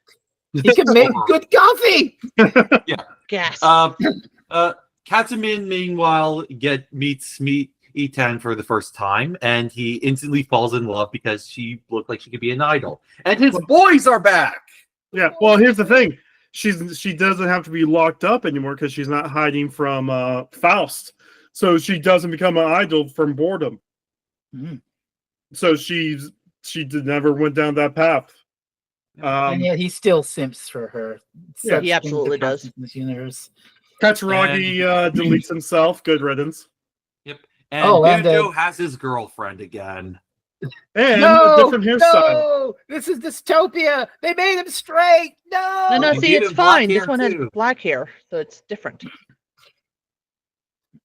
he can make good coffee. Gas. Katsumin, meanwhile, meets Itan for the first time, and he instantly falls in love because she looked like she could be an idol. And his boys are back! Yeah. Well, here's the thing. She doesn't have to be locked up anymore because she's not hiding from Faust. So she doesn't become an idol from boredom. Mm. So never went down that path. And yet he still simps for her. Yeah, Such he absolutely things that does. happen in this universe. Katsuragi deletes himself. Good riddance. And And Banjo has his girlfriend again. And a different hairstyle. no, this is dystopia. They made him straight. No, no, you see, gave it's him black fine. This hair, one has too. black hair, so it's different.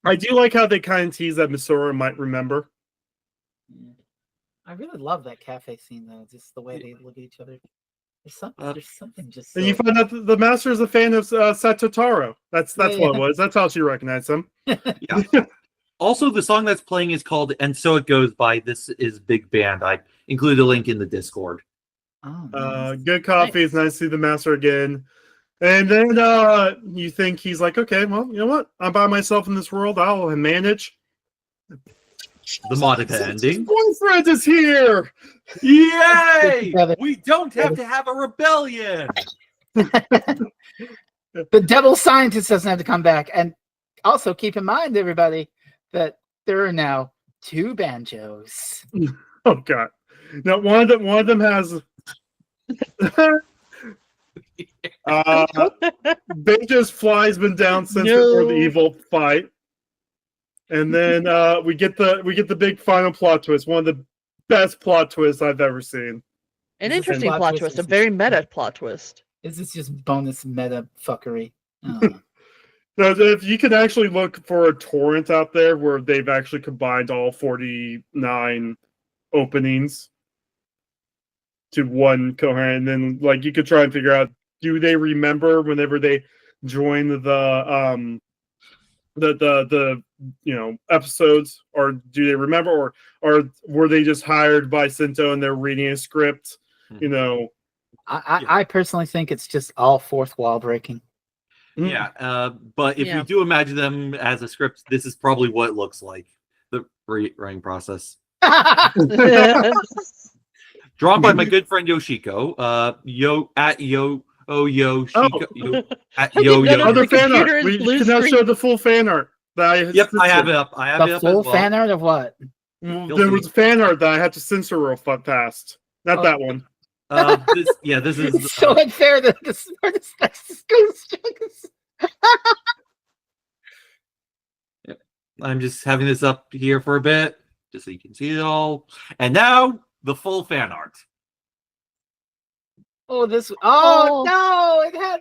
I do like how they kind of tease that Misora might remember. I really love that cafe scene though. Just the way they look at each other. There's something just. And you find out that the master is a fan of Satotaro. That's Yeah, what yeah. it was. That's how she recognized him. Yeah. Also, the song that's playing is called "And So It Goes" by This Is Big Band. I included a link in the Discord. Oh, nice. Good coffee. It's nice to see the master again. And then you think he's like, okay, well, you know what? I'm by myself in this world. I'll manage. The Monica ending. Boyfriend is here. Yay! Together. We don't have to have a rebellion. The devil scientist doesn't have to come back. And also keep in mind, everybody, that there are now 2 banjos. Oh God! Now one of them has. Banjo's fly's been down since before the evil fight, and then we get the big final plot twist. One of the best plot twists I've ever seen. An This is a interesting plot plot twist, twist, a this is- very meta plot twist. Is this just bonus meta fuckery? Oh. Now, if you can actually look for a torrent out there where they've actually combined all 49 openings to one coherent, and then like you could try and figure out, do they remember whenever they join the episodes, or do they remember, or were they just hired by Sento and they're reading a script? You know, I personally think it's just all fourth wall breaking. Yeah, but if Yeah. you do imagine them as a script, this is probably what it looks like. The writing process. Drawn by my good friend Yoshiko. Yoshiko. I didn't know other the fan computer art. is We blue can now screen. show the full fan art. Yep, I have it up. I have it The up full as well. fan art of what? There was fan art that I had to censor real fast. Not Oh. that one. This is It's so unfair that this goes. I'm just having this up here for a bit, just so you can see it all. And now the full fan art. Oh, this. Oh, Oh. no! It had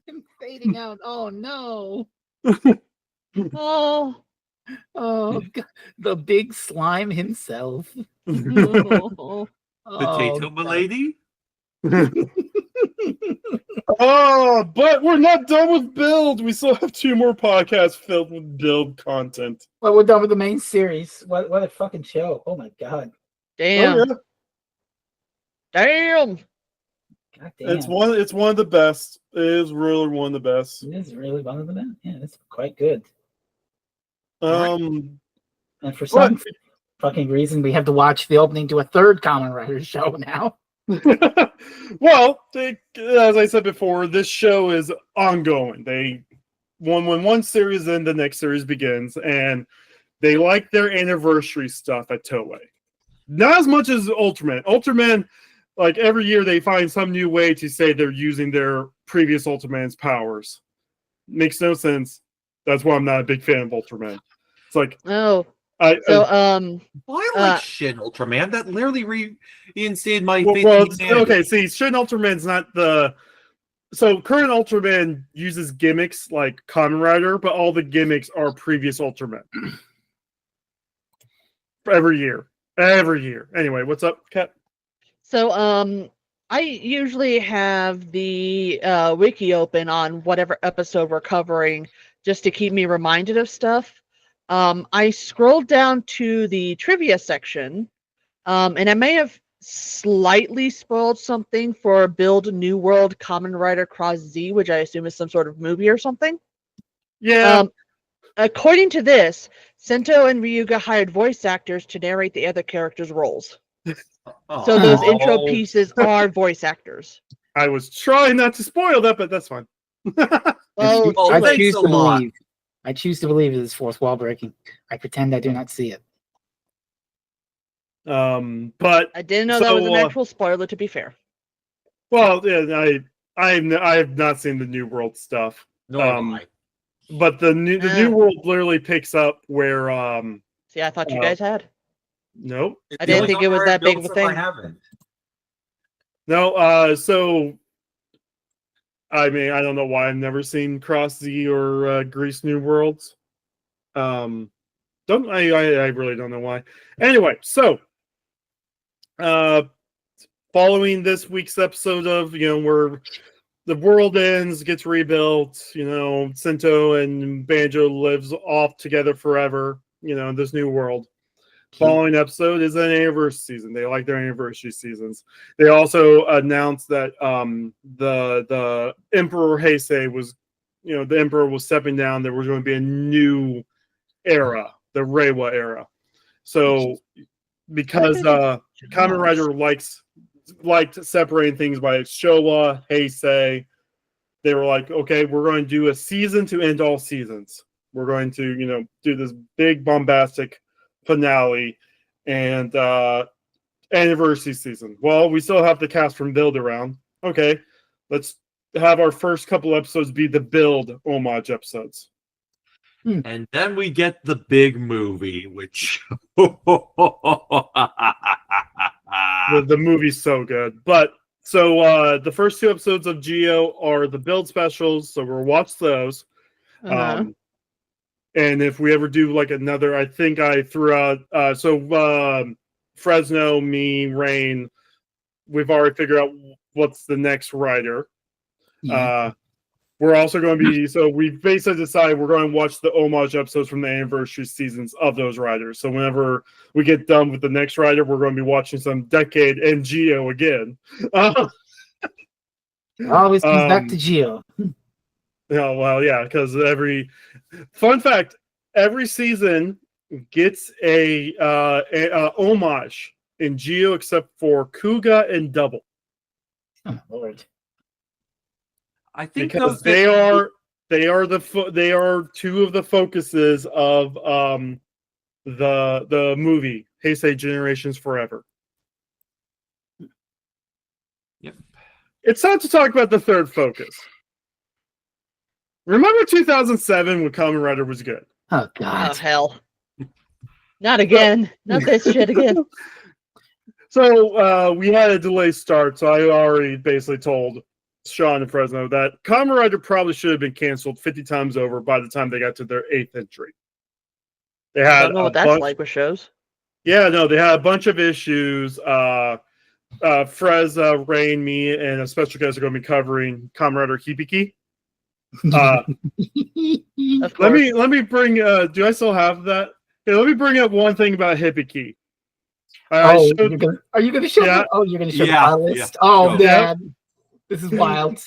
him fading out. Oh no! Oh. Oh, God. The big slime himself. Oh. Potato God. Milady? Oh, but we're not done with build. We still have 2 more podcasts filled with build content. Well, we're done with the main series. What a fucking show! Oh my God! Damn. Oh, yeah. Damn. God damn! It's one of the best. It is really one of the best. It is really one of them. Yeah, it's quite good. Um, And for some fucking reason, we have to watch the opening to a third Kamen Rider show now. well, as I said before, this show is ongoing. When one series ends, the next series begins, and they like their anniversary stuff at Toei. Not as much as Ultraman. Ultraman, like every year they find some new way to say they're using their previous Ultraman's powers. Makes no sense. That's why I'm not a big fan of Ultraman. It's like Oh, I so Well, I like Shin Ultraman. That literally reinstated my faith well, in humanity. okay. See, Shin Ultraman's not the. So current Ultraman uses gimmicks like Kamen Rider, but all the gimmicks are previous Ultraman. Every year. Anyway, what's up, Kat? So, I usually have the wiki open on whatever episode we're covering just to keep me reminded of stuff. I scrolled down to the trivia section, and I may have slightly spoiled something for Build New World Kamen Rider Cross Z, which I assume is some sort of movie or something. Yeah. According to this, Sento and Ryuga hired voice actors to narrate the other characters' roles. So those intro pieces are voice actors. I was trying not to spoil that, but that's fine. Well, Oh, I thanks choose a to lot. believe. I choose to believe it is fourth wall breaking. I pretend I do not see it. But I didn't know that was an actual spoiler, to be fair. well, yeah, I have not seen the New World stuff. Nor am I. But the new world literally picks up where See, I thought you guys had. nope. I didn't think it was that big of a thing. I haven't. No, so I mean I don't know why I've never seen Cross Z or Grease New Worlds. Don't I really don't know why. Anyway, so following this week's episode of where the world ends, gets rebuilt, Sento and Banjo lives off together forever, in this new world. Following episode is an anniversary season. They like their anniversary seasons. They also announced that the Emperor Heisei was, the Emperor was stepping down. There was going to be a new era, the Reiwa era. So because Kamen Rider liked separating things by Showa, Heisei, they were like, okay, we're going to do a season to end all seasons. We're going to, do this big bombastic finale and anniversary season. Well, we still have the cast from Build around. Okay, let's have our first couple episodes be the Build homage episodes. And then we get the big movie, which The movie's so good. But so the first two episodes of Geo are the Build specials, so we'll watch those. And if we ever do like another, I think I threw out Fresno, me, Rain, we've already figured out what's the next writer. Yeah. We're also going to be, so we basically decided we're going to watch the homage episodes from the anniversary seasons of those writers. So whenever we get done with the next writer, we're going to be watching some Decade and Geo again. It always comes back to Geo. Yeah, well, yeah, because fun fact, every season gets a homage in Geo except for Kuga and Double. Oh, Lord. I think Because those they are two of the focuses of the movie Heisei Generations Forever. Yep. It's time to talk about the third focus. Remember 2007 when Kamen Rider was good? Oh, Oh, God. hell. Not again. Not this shit again. So we had a delayed start, so I already basically told Sean and Fresno that Kamen Rider probably should have been canceled 50 times over by the time they got to their 8th entry. They I had don't know what that's like with shows. Yeah, no, they had a bunch of issues. Frez, Rain, me, and a special guest are going to be covering Kamen Rider Hibiki. Of course. Let me bring. Do I still have that? Okay, let me bring up one thing about Hibiki. Are you going to show? Yeah. Oh, you're going to show Yeah, the list. yeah. Oh, Go. man, this is wild.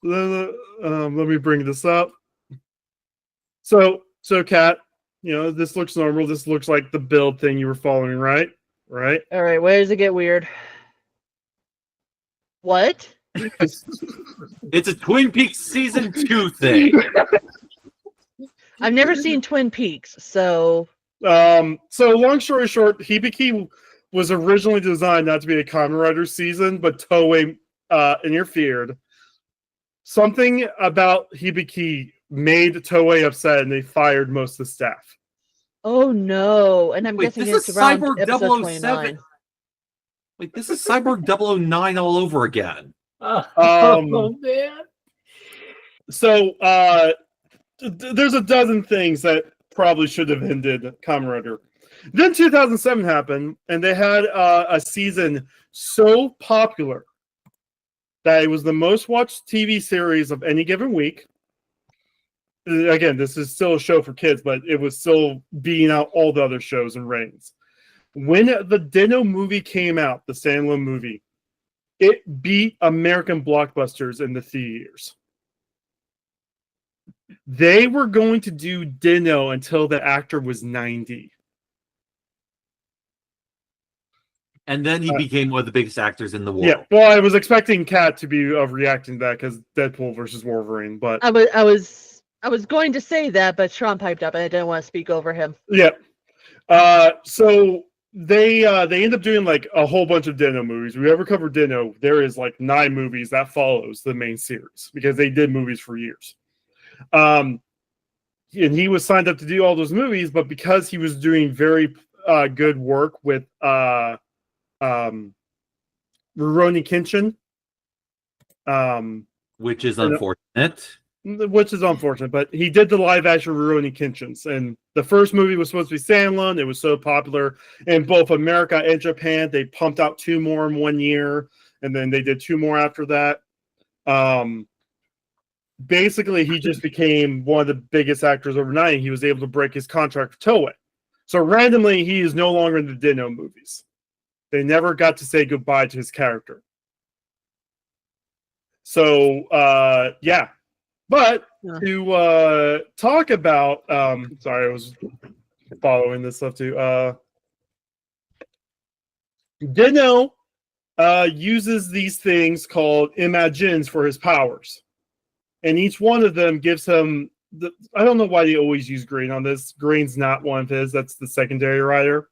Let me bring this up. So, Kat, this looks normal. This looks like the build thing you were following, right? Right. All right, where does it get weird? What? it's a Twin Peaks season 2 thing. I've never seen Twin Peaks, so So long story short, Hibiki was originally designed not to be a Kamen Rider season, but Toei interfered. Something about Hibiki made Toei upset, and they fired most of the staff. Oh no! And I'm Wait, guessing this it's is around Cyborg episode 007. 29. Wait, this is Cyborg 009 all over again. Oh man. So there's a dozen things that probably should have ended Kamen Rider. Then 2007 happened, and they had a season so popular that it was the most watched TV series of any given week. Again, this is still a show for kids, but it was still beating out all the other shows and ratings. When the Dino movie came out, the standalone movie, it beat American blockbusters in the theaters. They were going to do Dino until the actor was 90. And then he became one of the biggest actors in the world. Yeah, well, I was expecting Kat to be reacting to that because Deadpool versus Wolverine, but I was going to say that, but Sean piped up, and I didn't want to speak over him. yeah. So they end up doing like a whole bunch of Dino movies. If we ever cover Dino, there is like 9 movies that follows the main series because they did movies for years. And he was signed up to do all those movies, but because he was doing very good work with Rurouni Kenshin, which is unfortunate. Which is unfortunate, but he did the live action Rurouni Kenshins, and the first movie was supposed to be standalone. It was so popular in both America and Japan, they pumped out 2 more in 1 year, and then they did 2 more after that. Basically, he just became one of the biggest actors overnight, and he was able to break his contract with Toei. So randomly, he is no longer in the Dino movies. They never got to say goodbye to his character. So, yeah. But to talk about, sorry, I was following this stuff too. Dino uses these things called imagines for his powers. And each one of them gives him, I don't know why they always use Green on this. Green's not one of his, that's the secondary rider.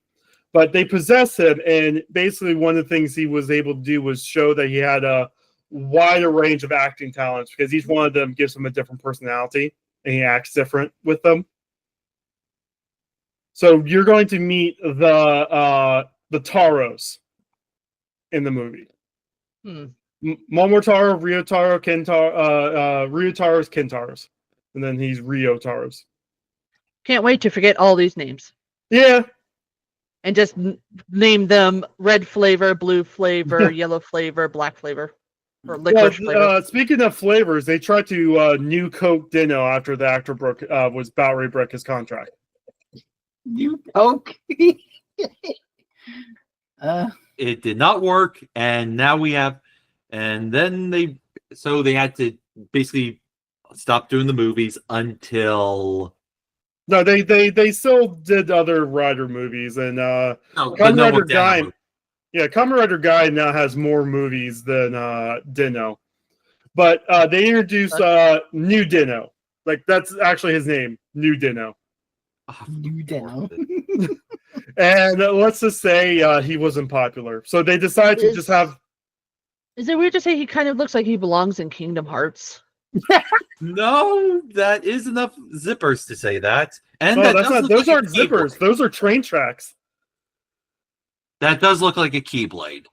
But they possess him, and basically one of the things he was able to do was show that he had a wider range of acting talents because each one of them gives him a different personality, and he acts different with them. So you're going to meet the Taros in the movie. Momotaro, Ryotaro, Kentaro, Ryotaro's Kentaros, and then he's Ryotaro's. Can't wait to forget all these names. Yeah. And just name them red flavor, blue flavor, yellow flavor, black flavor, or licorice flavor. Speaking of flavors, they tried to new Coke Dino after the actor was about ready to break his contract. New Coke? It did not work, and now we have, and then they had to basically stop doing the movies until. No, they still did other Rider movies, and Kamen Rider Guy. Yeah, Kamen Rider Guy now has more movies than Dino, but they introduced New Dino. Like that's actually his name, New Dino. New Dino. And let's just say he wasn't popular, so they decided to just have. Is it weird to say he kind of looks like he belongs in Kingdom Hearts? No, that is enough zippers to say that. And no, that's not. Those aren't zippers. Those are train tracks. That does look like a Keyblade.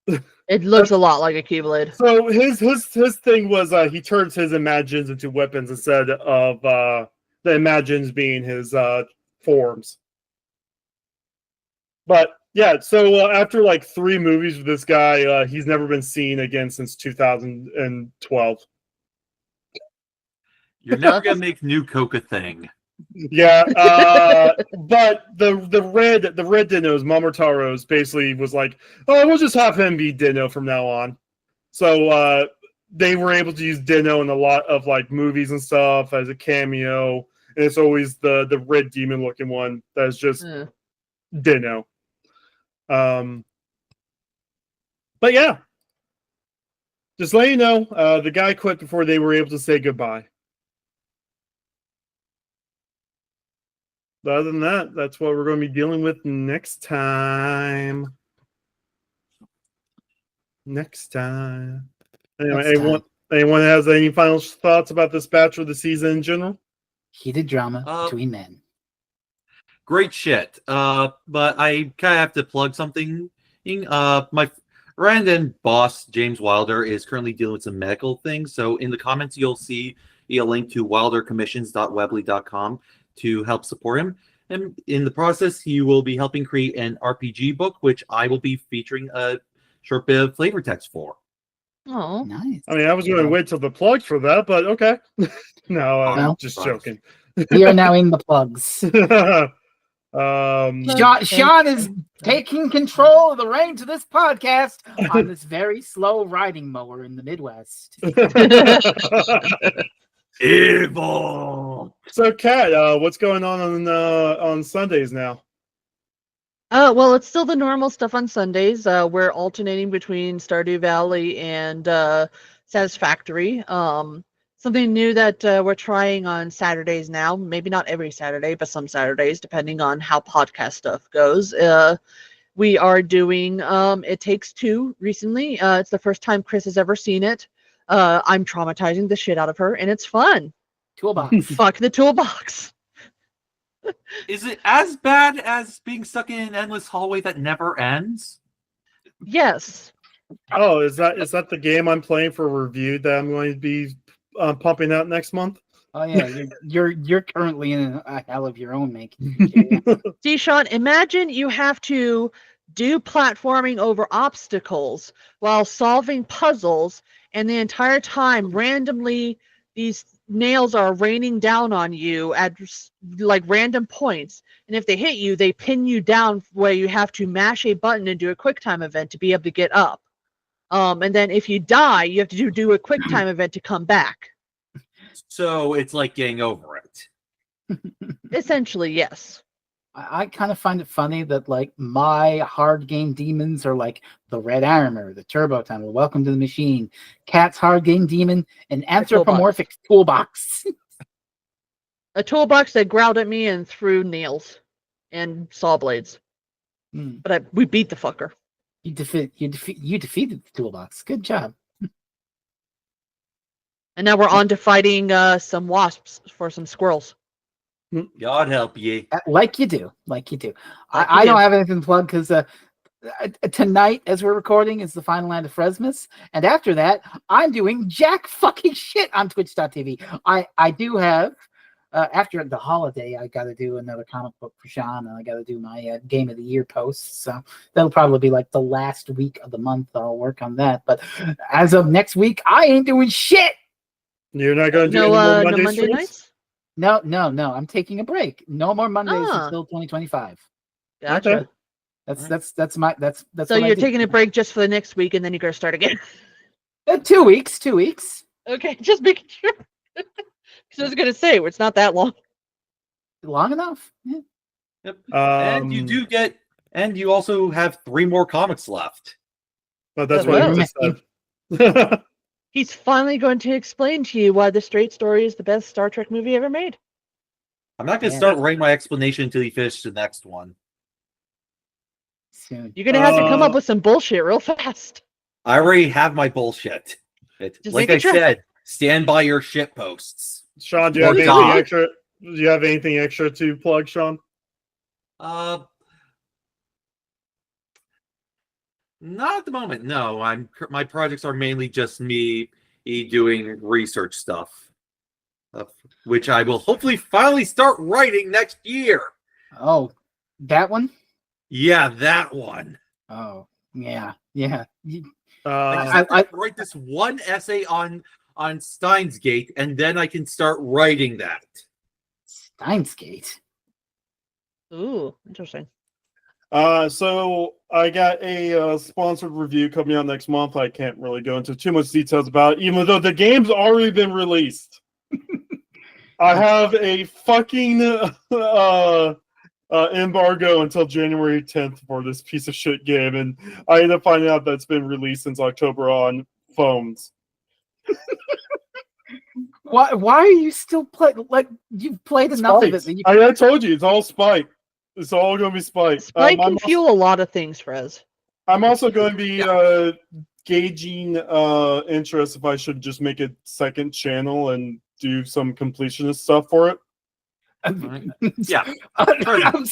It looks a lot like a Keyblade. So his thing was he turns his imagines into weapons instead of the imagines being his forms. But yeah, so after like 3 movies with this guy, he's never been seen again since 2012. You're never gonna make New Coke a thing. Yeah, but the red Dinos, Momotaro's, basically was like, oh, we'll just have him be Dino from now on. So they were able to use Dino in a lot of like movies and stuff as a cameo, and it's always the red demon looking one that's just Dino. But yeah, just let you know, the guy quit before they were able to say goodbye. But other than that, that's what we're going to be dealing with next time. Next time. Anyway, Next time. anyone has any final thoughts about this batch of the season in general? Heated drama Uh, between men. Great shit. But I kind of have to plug something. My friend and boss James Wilder is currently dealing with some medical things. So in the comments, you'll see a link to wildercommissions.weebly.com to help support him. And in the process, he will be helping create an RPG book, which I will be featuring a short bit of flavor text for. Oh, Nice. I mean, I was going to wait till the plug for that, but okay. No, I'm Well, just joking. We are now in the plugs. Sean is taking control of the reins of this podcast on this very slow riding mower in the Midwest. Evil. So, Kat, what's going on Sundays now? well, it's still the normal stuff on Sundays. We're alternating between Stardew Valley and Satisfactory. Something new that we're trying on Saturdays now. Maybe not every Saturday, but some Saturdays, depending on how podcast stuff goes. We are doing It Takes Two recently. It's the first time Chris has ever seen it. I'm traumatizing the shit out of her, and it's fun. Toolbox. Fuck the toolbox. Is it as bad as being stuck in an endless hallway that never ends? Yes. Oh, is that the game I'm playing for review that I'm going to be pumping out next month? Oh yeah, you're currently in a hell of your own making. See, Sean, imagine you have to do platforming over obstacles while solving puzzles, and the entire time, randomly, these nails are raining down on you at like random points. And if they hit you, they pin you down where you have to mash a button and do a QuickTime event to be able to get up. And then if you die, you have to do a QuickTime event to come back. So it's like getting over it. Essentially, yes. I kind of find it funny that like my hard game demons are like the red armor, the turbo tunnel, welcome to the machine, Cat's hard game demon, an anthropomorphic toolbox. A toolbox that growled at me and threw nails and saw blades. But we beat the fucker. You defeated the toolbox. Good job. And now we're on to fighting some wasps for some squirrels. God help ye. Like you do. I don't have anything to plug because tonight, as we're recording, is the final Land of Fresmas. And after that, I'm doing jack fucking shit on Twitch.tv. I do have, after the holiday, I got to do another comic book for Sean, and I got to do my Game of the Year posts. So that'll probably be like the last week of the month. I'll work on that. But as of next week, I ain't doing shit. You're not going to do any more Monday nights? No. I'm taking a break. No more Mondays until 2025. Gotcha. Okay. That's my. So you're taking a break just for the next week, and then you're gonna start again. 2 weeks. 2 weeks. Okay, just making sure. Because I was gonna say it's not that long. Long enough. Yeah. Yep. And you also have 3 more comics left. But that's what I just said. He's finally going to explain to you why The Straight Story is the best Star Trek movie ever made. I'm not going to start writing my explanation until he finishes the next one. Soon. You're going to have to come up with some bullshit real fast. I already have my bullshit. Like I said, stand by your shit posts. Sean, do you have anything extra? Do you have anything extra to plug, Sean? Not at the moment. No, my projects are mainly just me doing research stuff, which I will hopefully finally start writing next year. Oh, that one? Yeah, that one. Oh, yeah. I write this one essay on Steins Gate, and then I can start writing that. Steins Gate. Ooh, interesting. So I got a sponsored review coming out next month. I can't really go into too much details about it, even though the game's already been released. I have a fucking embargo until January 10th for this piece of shit game, and I ended up finding out that it's been released since October on phones. Why are you still playing? Like, you've played enough of it. I told you, it's all spite. It's all going to be spite. Spite can fuel a lot of things, Frez. I'm also going to be gauging interest if I should just make a second channel and do some completionist stuff for it. Yeah. I'm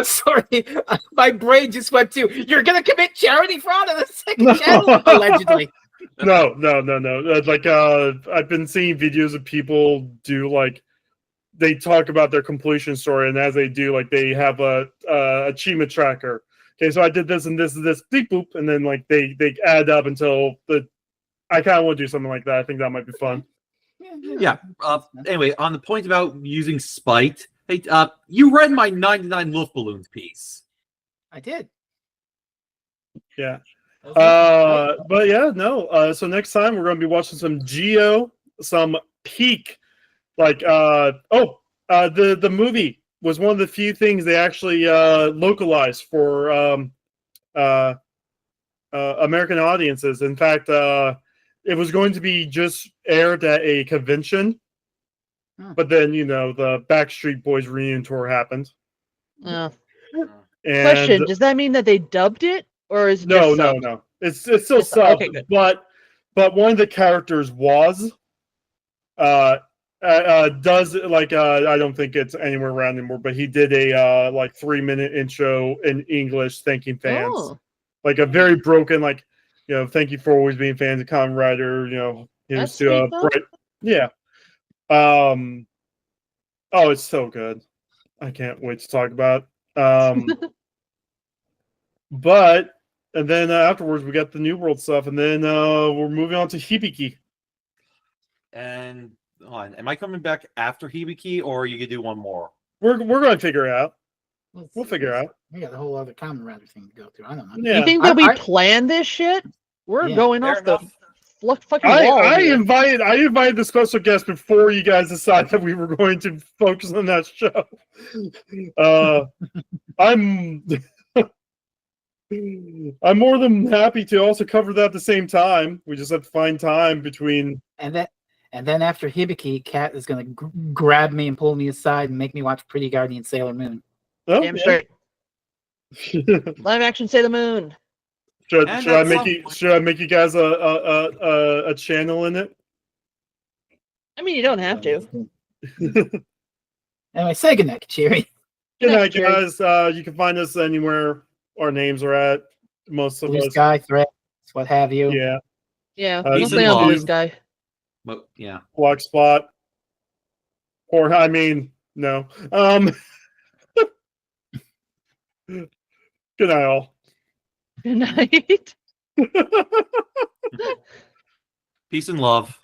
sorry. My brain just went to, you're going to commit charity fraud on the second channel? Allegedly. No. Like I've been seeing videos of people do like they talk about their completion story, and as they do, like they have a achievement tracker. Okay, so I did this and this and this, beep boop, and then like they add up until the. I kind of want to do something like that. I think that might be fun. Yeah. Anyway, on the point about using spite, hey, you read my 99 Wolf Balloons piece. I did. Yeah. That was nice. But yeah, no. So next time we're going to be watching some Geo, some Peak, like the movie was one of the few things they actually localized for American audiences. In fact, it was going to be just aired at a convention, but then the Backstreet Boys reunion tour happened. Yeah. And Question: does that mean that they dubbed it, or is it just subbed? No. It's still It's- subbed, okay, good. but one of the characters was does like I don't think it's anywhere around anymore, but he did a like 3-minute intro in English thanking fans, Oh. like a very broken like thank you for always being fans of Kamen Rider. Here's That's to sweet, though. bright, yeah. Oh, it's so good. I can't wait to talk about. But and then afterwards we got the New World stuff, and then we're moving on to Hibiki. And hold on, am I coming back after Hibiki, or are you gonna do one more? We're going to figure it out. We'll figure it out. We got a whole other Kamen Rider thing to go through. I don't know. Yeah. You think that we I- planned this shit? We're Yeah, going fair off the enough. fucking wall. I here. invited the special guest before you guys decided that we were going to focus on that show. I'm I'm more than happy to also cover that at the same time. We just have to find time between. And then after Hibiki, Kat is going to grab me and pull me aside and make me watch Pretty Guardian Sailor Moon. Oh, Damn yeah. straight. Live action Sailor Moon. Should And I at make some you? point- Should I make you guys a channel in it? I mean, you don't have to. Anyway, say goodnight, Cheery. Good Good night, night, Jerry. guys. You can find us anywhere our names are at. Most of Blue us. Sky, Threads, what have you. Yeah. Yeah, Peace mostly and on Blue love. Sky. Well, yeah. Block spot. Or I mean, no. Good night, all. Good night. Peace and love.